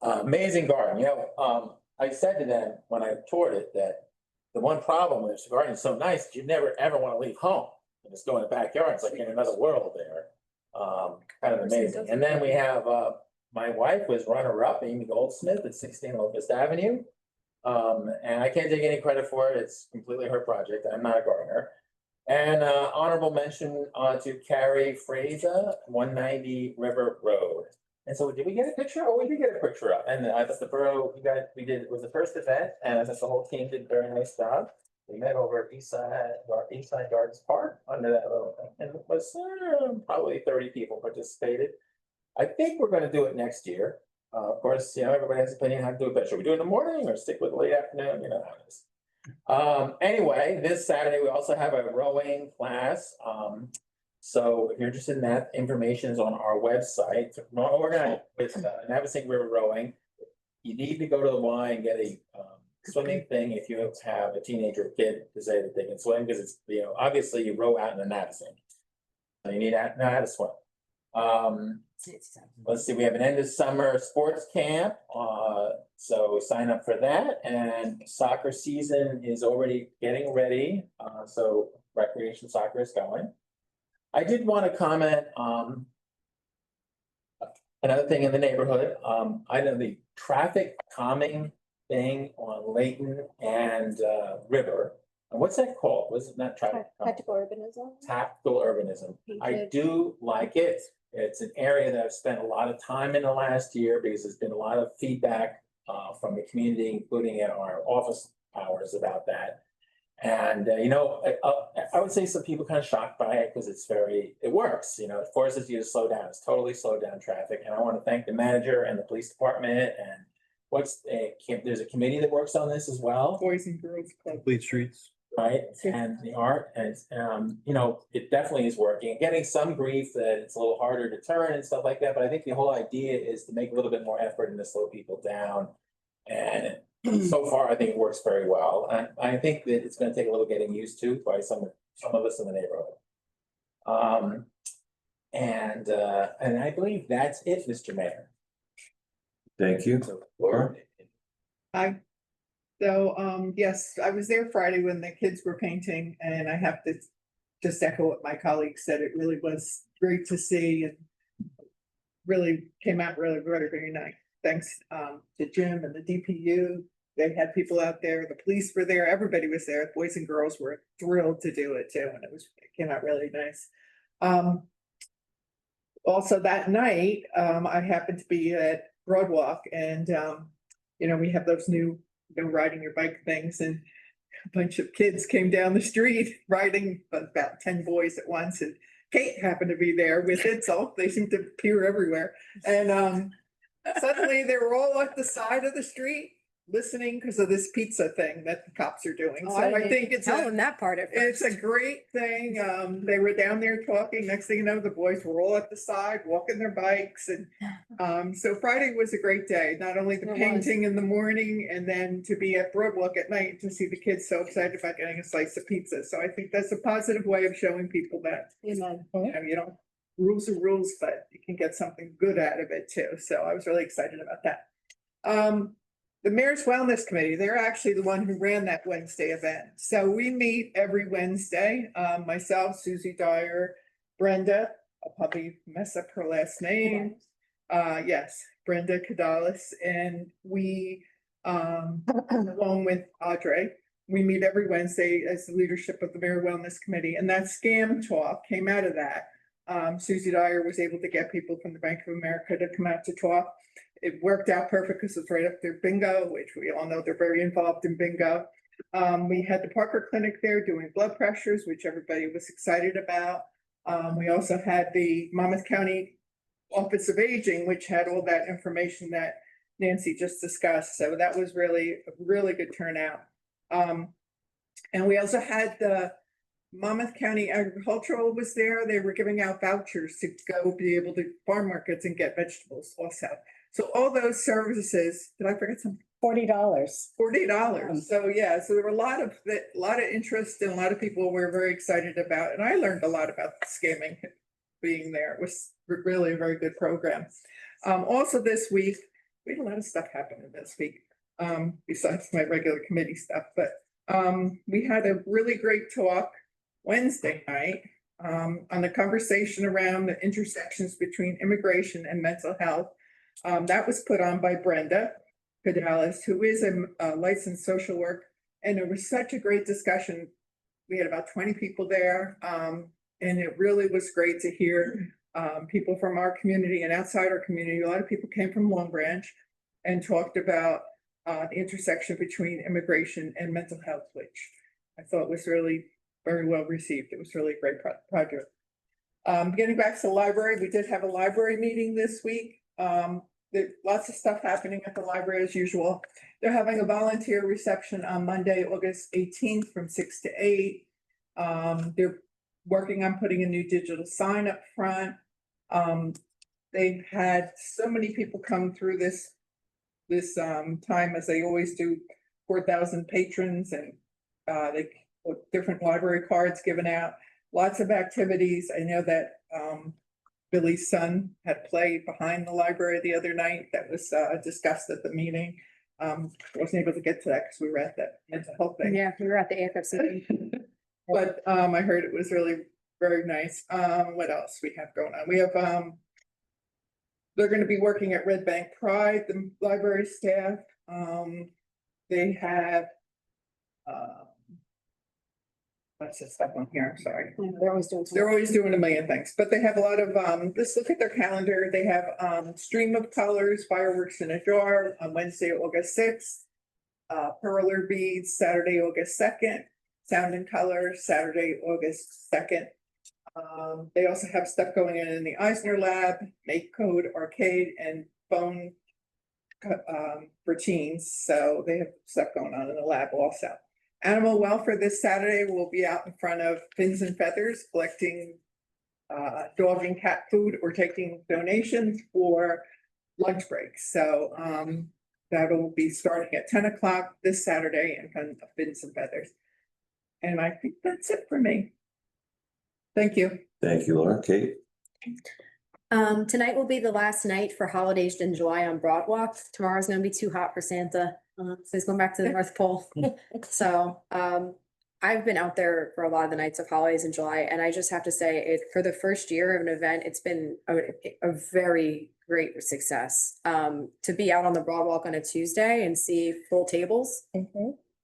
Amazing garden. You know, I said to them when I toured it that the one problem with the garden is so nice that you never ever want to leave home and just go in the backyard. It's like in another world there. Kind of amazing. And then we have my wife was runner-up, Amy Goldsmith at 16 Locust Avenue. And I can't take any credit for it. It's completely her project. I'm not a gardener. And honorable mention to Carrie Fraser, 190 River Road. And so did we get a picture? Oh, we did get a picture up. And I thought the borough, it was the first event, and I thought the whole team did a very nice job. We met over at Eastside Gardens Park under that little thing, and it was probably 30 people participated. I think we're gonna do it next year. Of course, you know, everybody has an opinion how to do it, but should we do it in the morning or stick with the late afternoon? You know how it is. Anyway, this Saturday, we also have a rowing class. So if you're interested in that, information is on our website. We're organized with Navasink River Rowing. You need to go to the Y and get a swimming thing if you have a teenager or kid to say that they can swim, because it's, you know, obviously you row out in the Navasink. So you need to know how to swim. Let's see, we have an end of summer sports camp. So sign up for that, and soccer season is already getting ready. So recreation soccer is going. I did want to comment another thing in the neighborhood. I know the traffic calming thing on Layton and River. And what's that called? Was it not traffic? Tactical urbanism. Tactical urbanism. I do like it. It's an area that I've spent a lot of time in the last year because there's been a lot of feedback from the community, including in our office hours about that. And, you know, I would say some people kind of shocked by it because it works, you know, it forces you to slow down. It's totally slowed down traffic. And I want to thank the manager and the police department and there's a committee that works on this as well. Boys and Girls Club. Complete streets. Right, and the art, and you know, it definitely is working. Getting some grief that it's a little harder to turn and stuff like that, but I think the whole idea is to make a little bit more effort and to slow people down. And so far, I think it works very well. And I think that it's going to take a little getting used to by some of us in the neighborhood. And I believe that's it, Mr. Mayor. Thank you, Laura. Hi. So, yes, I was there Friday when the kids were painting, and I have to just echo what my colleague said. It really was great to see and really came out really very, very nice. Thanks to Jim and the DPU. They had people out there, the police were there, everybody was there. Boys and girls were thrilled to do it too, and it came out really nice. Also that night, I happened to be at Broadwalk, and you know, we have those new riding your bike things, and a bunch of kids came down the street riding, about 10 boys at once, and Kate happened to be there with it, so they seem to appear everywhere. And suddenly they were all at the side of the street, listening because of this pizza thing that the cops are doing. Oh, So I I didn't think it's tell a, them that part at it's first. a great thing. They were down there talking. Next thing you know, the boys were all at the side, walking their bikes. And so Friday was a great day, not only the It was. painting in the morning and then to be at Broadwalk at night to see the kids so excited about getting a slice of pizza. So I think that's a positive way of showing people that, Amen. you know, rules are rules, but you can get something good out of it too. So I was really excited about that. The Mayor's Wellness Committee, they're actually the one who ran that Wednesday event. So we meet every Wednesday, myself, Susie Dyer, Brenda, I'll probably mess up her last name. Yes, Brenda Cadalis, and we, along with Audrey, we meet every Wednesday as the leadership of the Mayor Wellness Committee, and that scam talk came out of that. Susie Dyer was able to get people from the Bank of America to come out to talk. It worked out perfect because it's right up there bingo, which we all know they're very involved in bingo. We had the Parker Clinic there doing blood pressures, which everybody was excited about. We also had the Monmouth County Office of Aging, which had all that information that Nancy just discussed. So that was really a really good turnout. And we also had the Monmouth County Agricultural was there. They were giving out vouchers to go be able to farm markets and get vegetables also. So all those services, did I forget something? $40. $40. So yeah, so there were a lot of interest and a lot of people were very excited about, and I learned a lot about scamming being there. It was really a very good program. Also this week, we had a lot of stuff happening this week, besides my regular committee stuff, but we had a really great talk Wednesday night on the conversation around the intersections between immigration and mental health. That was put on by Brenda Cadalis, who is a licensed social work, and it was such a great discussion. We had about 20 people there, and it really was great to hear people from our community and outside our community. A lot of people came from Long Branch and talked about the intersection between immigration and mental health, which I thought was really very well received. It was really a great project. Getting back to the library, we did have a library meeting this week. There's lots of stuff happening at the library as usual. They're having a volunteer reception on Monday, August 18th from 6 to 8. They're working on putting a new digital sign up front. They've had so many people come through this time, as they always do, 4,000 patrons, and they different library cards given out, lots of activities. I know that Billy's son had played behind the library the other night. That was discussed at the meeting. Wasn't able to get to that because we were at that mental health thing. Yeah, we were at the AFFC. But I heard it was really very nice. What else we have going on? We have they're going to be working at Red Bank Pride, the library staff. They have what's this stuff on here? I'm sorry. Yeah, they're always doing a million things, but they have a lot of let's look at their calendar. They have Stream of Colors, Fireworks in a Jar on Wednesday, August 6th, Perler Beads, Saturday, August 2nd, Sound and Color, Saturday, August 2nd. They also have stuff going in the Eisner Lab, Make Code Arcade, and Phone for teens. So they have stuff going on in the lab also. Animal welfare this Saturday will be out in front of Fins and Feathers collecting dog and cat food or taking donations for lunch breaks. So that'll be starting at 10 o'clock this Saturday in front of Fins and Feathers. And I think that's it for me. Thank you. Thank you, Laura. Kate? Tonight will be the last night for holidays in July on Broadwalk. Tomorrow's gonna be too hot for Santa. So he's going back to the North Pole. So I've been out there for a lot of the nights of holidays in July, and I just have to say it for the first year of an event, it's been a very great success. To be out on the Broadwalk on a Tuesday and see full tables.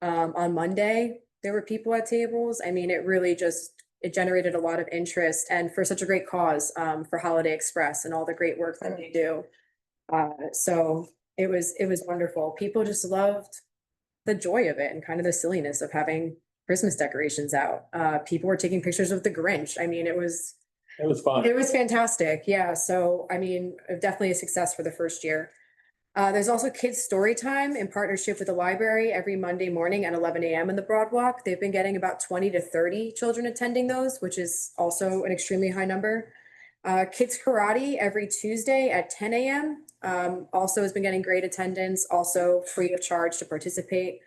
On Monday, there were people at tables. I mean, it really it generated a lot of interest, and for such a great cause, for Holiday Express and all the great work that they do. So it was wonderful. People just loved the joy of it and kind of the silliness of having Christmas decorations out. People were taking pictures of the Grinch. I mean, it was fun. It was fantastic. Yeah. So, I mean, definitely a success for the first year. There's also kids story time in partnership with the library every Monday morning at 11 a.m. in the Broadwalk. They've been getting about 20 to 30 children attending those, which is also an extremely high number. Kids karate every Tuesday at 10 a.m. Also has been getting great attendance, also free of charge to participate.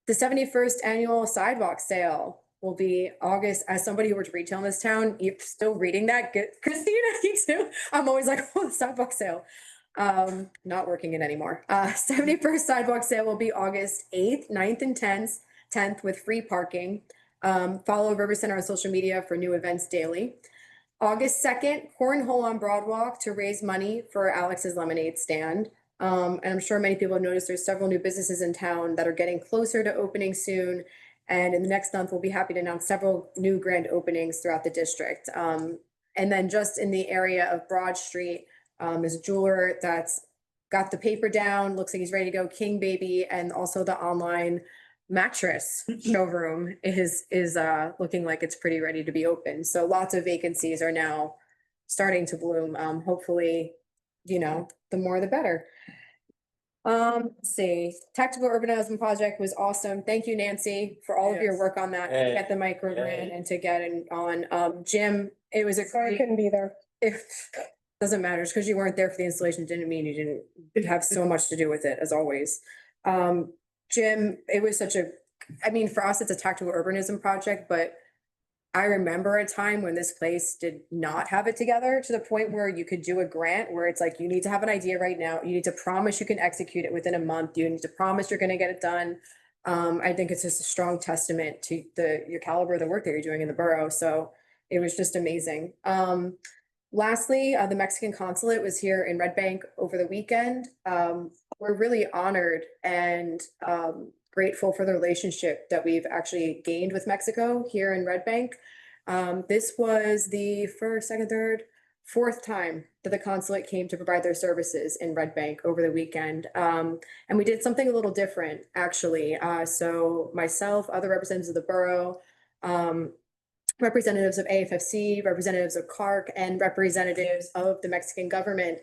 The 71st annual sidewalk sale will be August. As somebody who works retail in this town, you're still reading that. Good, Christina, you too. I'm always like, oh, the sidewalk sale. Not working it anymore. 71st sidewalk sale will be August 8th, 9th, and 10th with free parking. Follow River Center on social media for new events daily. August 2nd, Cornhole on Broadwalk to raise money for Alex's Lemonade Stand. And I'm sure many people have noticed there's several new businesses in town that are getting closer to opening soon. And in the next month, we'll be happy to announce several new grand openings throughout the district. And then just in the area of Broad Street, there's a jeweler that's got the paper down, looks like he's ready to go, King Baby, and also the online mattress showroom is looking like it's pretty ready to be open. So lots of vacancies are now starting to bloom. Hopefully, the more the better. Let's see, tactical urbanism project was awesome. Thank you, Nancy, for all of your work on that, to get the micro grant and to get it on. Jim, it was a Sorry, I couldn't be there. Doesn't matter, just because you weren't there for the installation didn't mean you didn't have so much to do with it, as always. Jim, it was for us, it's a tactical urbanism project, but I remember a time when this place did not have it together to the point where you could do a grant where it's like, you need to have an idea right now. You need to promise you can execute it within a month. You need to promise you're going to get it done. I think it's just a strong testament to your caliber of the work that you're doing in the borough. So it was just amazing. Lastly, the Mexican consulate was here in Red Bank over the weekend. We're really honored and grateful for the relationship that we've actually gained with Mexico here in Red Bank. This was the first, second, third, fourth time that the consulate came to provide their services in Red Bank over the weekend. And we did something a little different, actually. So myself, other representatives of the borough, representatives of AFFC, representatives of CARC, and representatives of the Mexican government.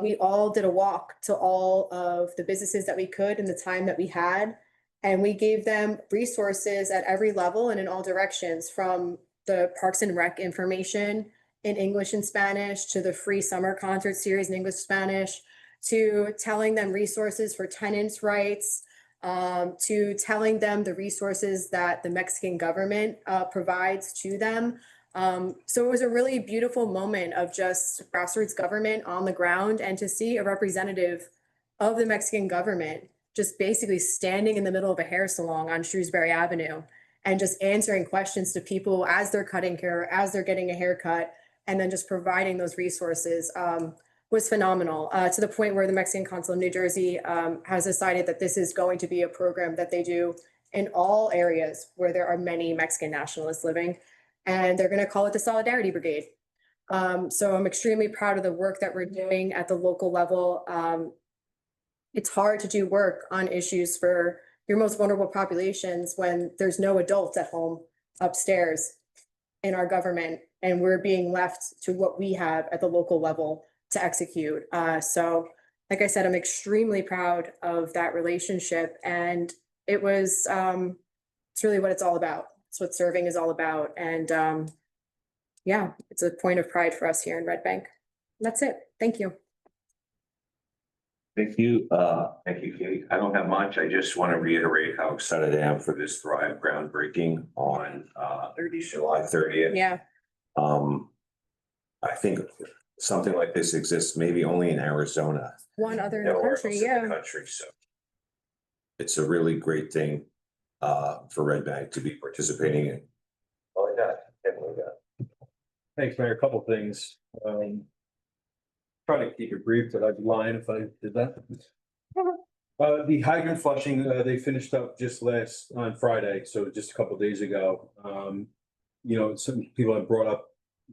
We all did a walk to all of the businesses that we could in the time that we had. And we gave them resources at every level and in all directions, from the Parks and Rec information in English and Spanish, to the free summer concert series in English, Spanish, to telling them resources for tenants' rights, to telling them the resources that the Mexican government provides to them. So it was a really beautiful moment of just grassroots government on the ground, and to see a representative of the Mexican government just basically standing in the middle of a hair salon on Shrewsbury Avenue and just answering questions to people as they're cutting hair, as they're getting a haircut, and then just providing those resources was phenomenal, to the point where the Mexican consulate in New Jersey has decided that this is going to be a program that they do in all areas where there are many Mexican nationalists living, and they're going to call it the Solidarity Brigade. So I'm extremely proud of the work that we're doing at the local level. It's hard to do work on issues for your most vulnerable populations when there's no adults at home upstairs in our government, and we're being left to what we have at the local level to execute. So like I said, I'm extremely proud of that relationship, and it's really what it's all about. It's what serving is all about. And yeah, it's a point of pride for us here in Red Bank. That's it. Thank you. Thank you. Thank you, Katie. I don't have much. I just want to reiterate how excited I am for this Thrive groundbreaking on July 30th. Yeah. I think something like this exists maybe only in Arizona. One other in the Nowhere country, else in the yeah. country, so it's a really great thing for Red Bank to be participating in. All I got, definitely got. Thanks, Mayor. A couple things. Try to keep it brief, but I'd be lying if I did that. The hydrant flushing, they finished up just on Friday, so just a couple days ago. Some people have brought up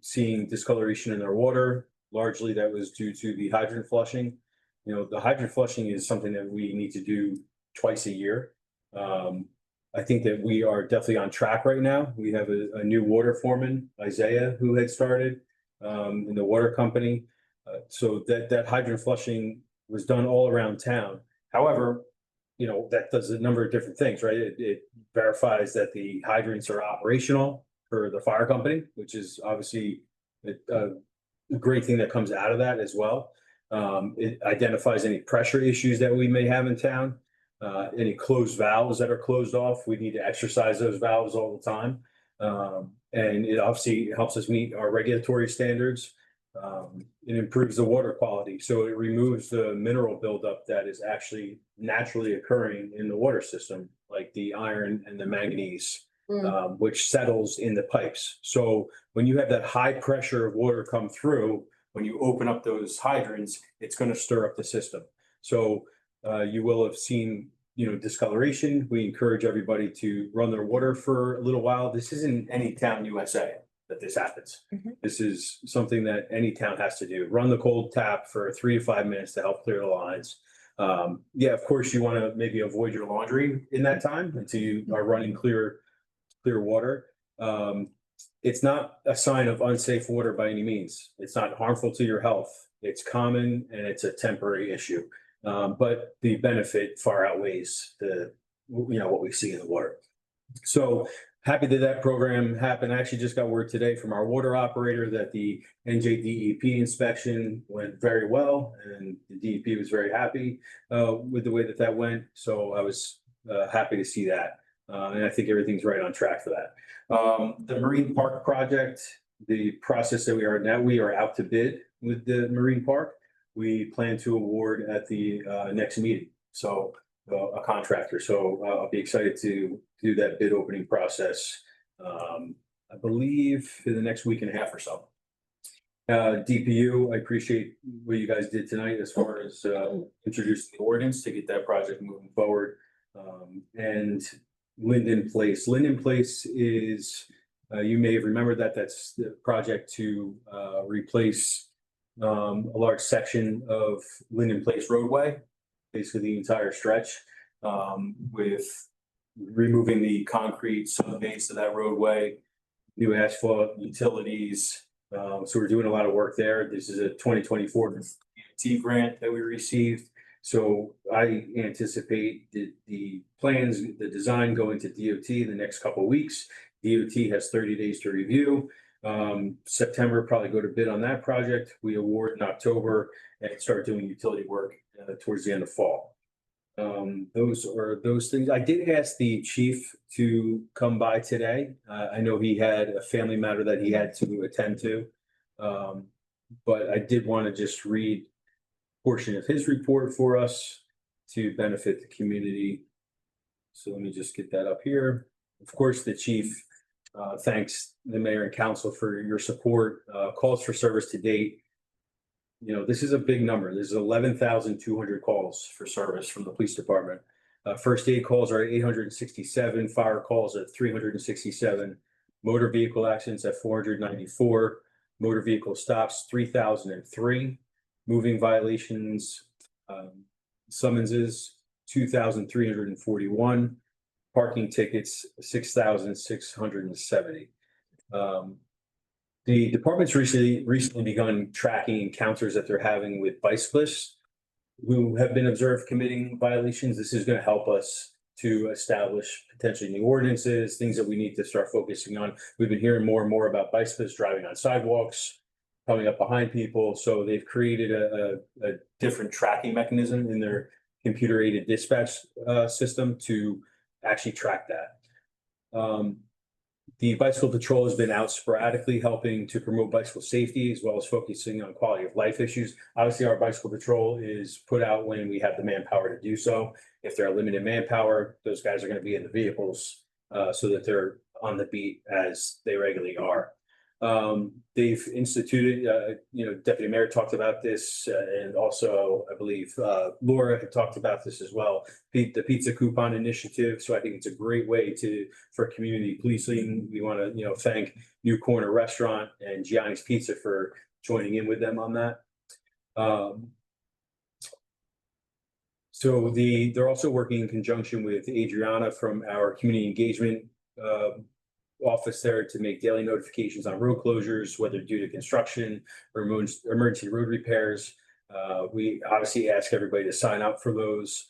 seeing discoloration in their water. Largely that was due to the hydrant flushing. The hydrant flushing is something that we need to do twice a year. I think that we are definitely on track right now. We have a new water foreman, Isaiah, who had started in the water company. So that hydrant flushing was done all around town. However, that does a number of different things, right? It verifies that the hydrants are operational for the fire company, which is obviously a great thing that comes out of that as well. It identifies any pressure issues that we may have in town, any closed valves that are closed off. We need to exercise those valves all the time. And it obviously helps us meet our regulatory standards. It improves the water quality, so it removes the mineral buildup that is actually naturally occurring in the water system, like the iron and the manganese, which settles in the pipes. So when you have that high pressure of water come through, when you open up those hydrants, it's going to stir up the system. So you will have seen, discoloration. We encourage everybody to run their water for a little while. This isn't any town USA that this happens. This is something that any town has to do. Run the cold tap for 3 to 5 minutes to help clear the lines. Yeah, of course, you want to maybe avoid your laundry in that time until you are running clear water. It's not a sign of unsafe water by any means. It's not harmful to your health. It's common and it's a temporary issue. But the benefit far outweighs what we see in the water. So happy that program happened. I actually just got word today from our water operator that the NJDEP inspection went very well, and the DEP was very happy with the way that went. So I was happy to see that. And I think everything's right on track for that. The Marine Park project, the process that we are out to bid with the Marine Park. We plan to award at the next meeting. So a contractor. So I'll be excited to do that bid opening process. I believe in the next week and a half or so. DPU, I appreciate what you guys did tonight as far as introducing the ordinance to get that project moving forward. And Linden Place. Linden Place is, you may have remembered that's the project to replace a large section of Linden Place roadway, basically the entire stretch, with removing the concrete sub-base of that roadway, new asphalt, utilities. So we're doing a lot of work there. This is a 2024 DOT grant that we received. So I anticipate the plans, the design going to DOT in the next couple of weeks. DOT has 30 days to review. September, probably go to bid on that project. We award in October and start doing utility work towards the end of fall. Those are those things. I did ask the chief to come by today. I know he had a family matter that he had to attend to. But I did want to just read a portion of his report for us to benefit the community. So let me just get that up here. Of course, the chief thanks the mayor and council for your support. Calls for service to date. This is a big number. There's 11,200 calls for service from the police department. First aid calls are 867, fire calls at 367, motor vehicle accidents at 494, motor vehicle stops 3,003, moving violations, summonses 2,341, parking tickets 6,670. The department's recently begun tracking encounters that they're having with bicyclists who have been observed committing violations. This is going to help us to establish potentially new ordinances, things that we need to start focusing on. We've been hearing more and more about bicyclists driving on sidewalks, coming up behind people. So they've created a different tracking mechanism in their computer-aided dispatch system to actually track that. The bicycle patrol has been out sporadically helping to promote bicycle safety as well as focusing on quality of life issues. Obviously, our bicycle patrol is put out when we have the manpower to do so. If there are limited manpower, those guys are going to be in the vehicles so that they're on the beat as they regularly are. They've instituted, Deputy Mayor talked about this, and also I believe Laura had talked about this as well, the pizza coupon initiative. So I think it's a great way for community policing. We want to, thank New Corner Restaurant and Gianni's Pizza for joining in with them on that. So they're also working in conjunction with Adriana from our community engagement office there to make daily notifications on road closures, whether due to construction or emergency road repairs. We obviously ask everybody to sign up for those.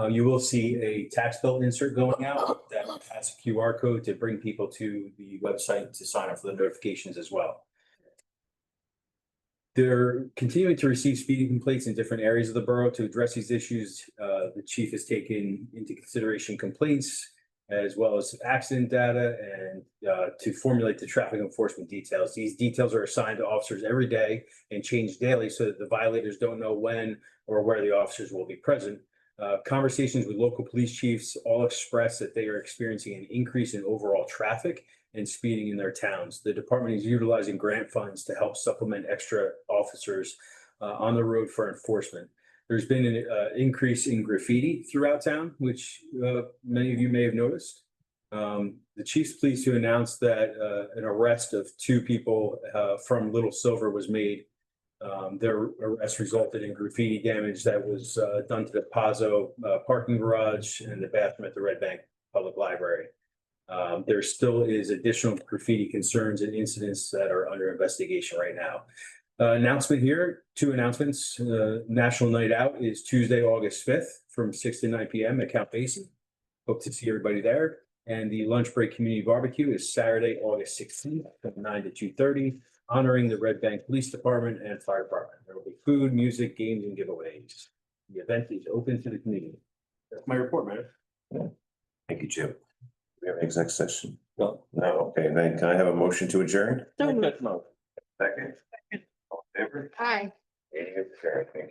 You will see a tax bill insert going out that has a QR code to bring people to the website to sign up for the notifications as well. They're continuing to receive speeding complaints in different areas of the borough. To address these issues, the chief has taken into consideration complaints as well as accident data and to formulate the traffic enforcement details. These details are assigned to officers every day and change daily so that the violators don't know when or where the officers will be present. Conversations with local police chiefs all express that they are experiencing an increase in overall traffic and speeding in their towns. The department is utilizing grant funds to help supplement extra officers on the road for enforcement. There's been an increase in graffiti throughout town, which many of you may have noticed. The chief's pleased to announce that an arrest of 2 people from Little Silver was made. Their arrest resulted in graffiti damage that was done to the Pazzo parking garage and the bathroom at the Red Bank Public Library. There still is additional graffiti concerns and incidents that are under investigation right now. Announcement here, 2 announcements. National Night Out is Tuesday, August 5th from 6 to 9 p.m. at Count Basie. Hope to see everybody there. And the Lunch Break Community Barbecue is Saturday, August 16th from 9 to 2:30, honoring the Red Bank Police Department and Fire Department. There will be food, music, games, and giveaways. The event is open to the community. That's my report, man. Thank you, Jim. We have an exec session? No. Okay, then can I have a motion to adjourn? So moved. Second. All in favor? Aye. Thank you.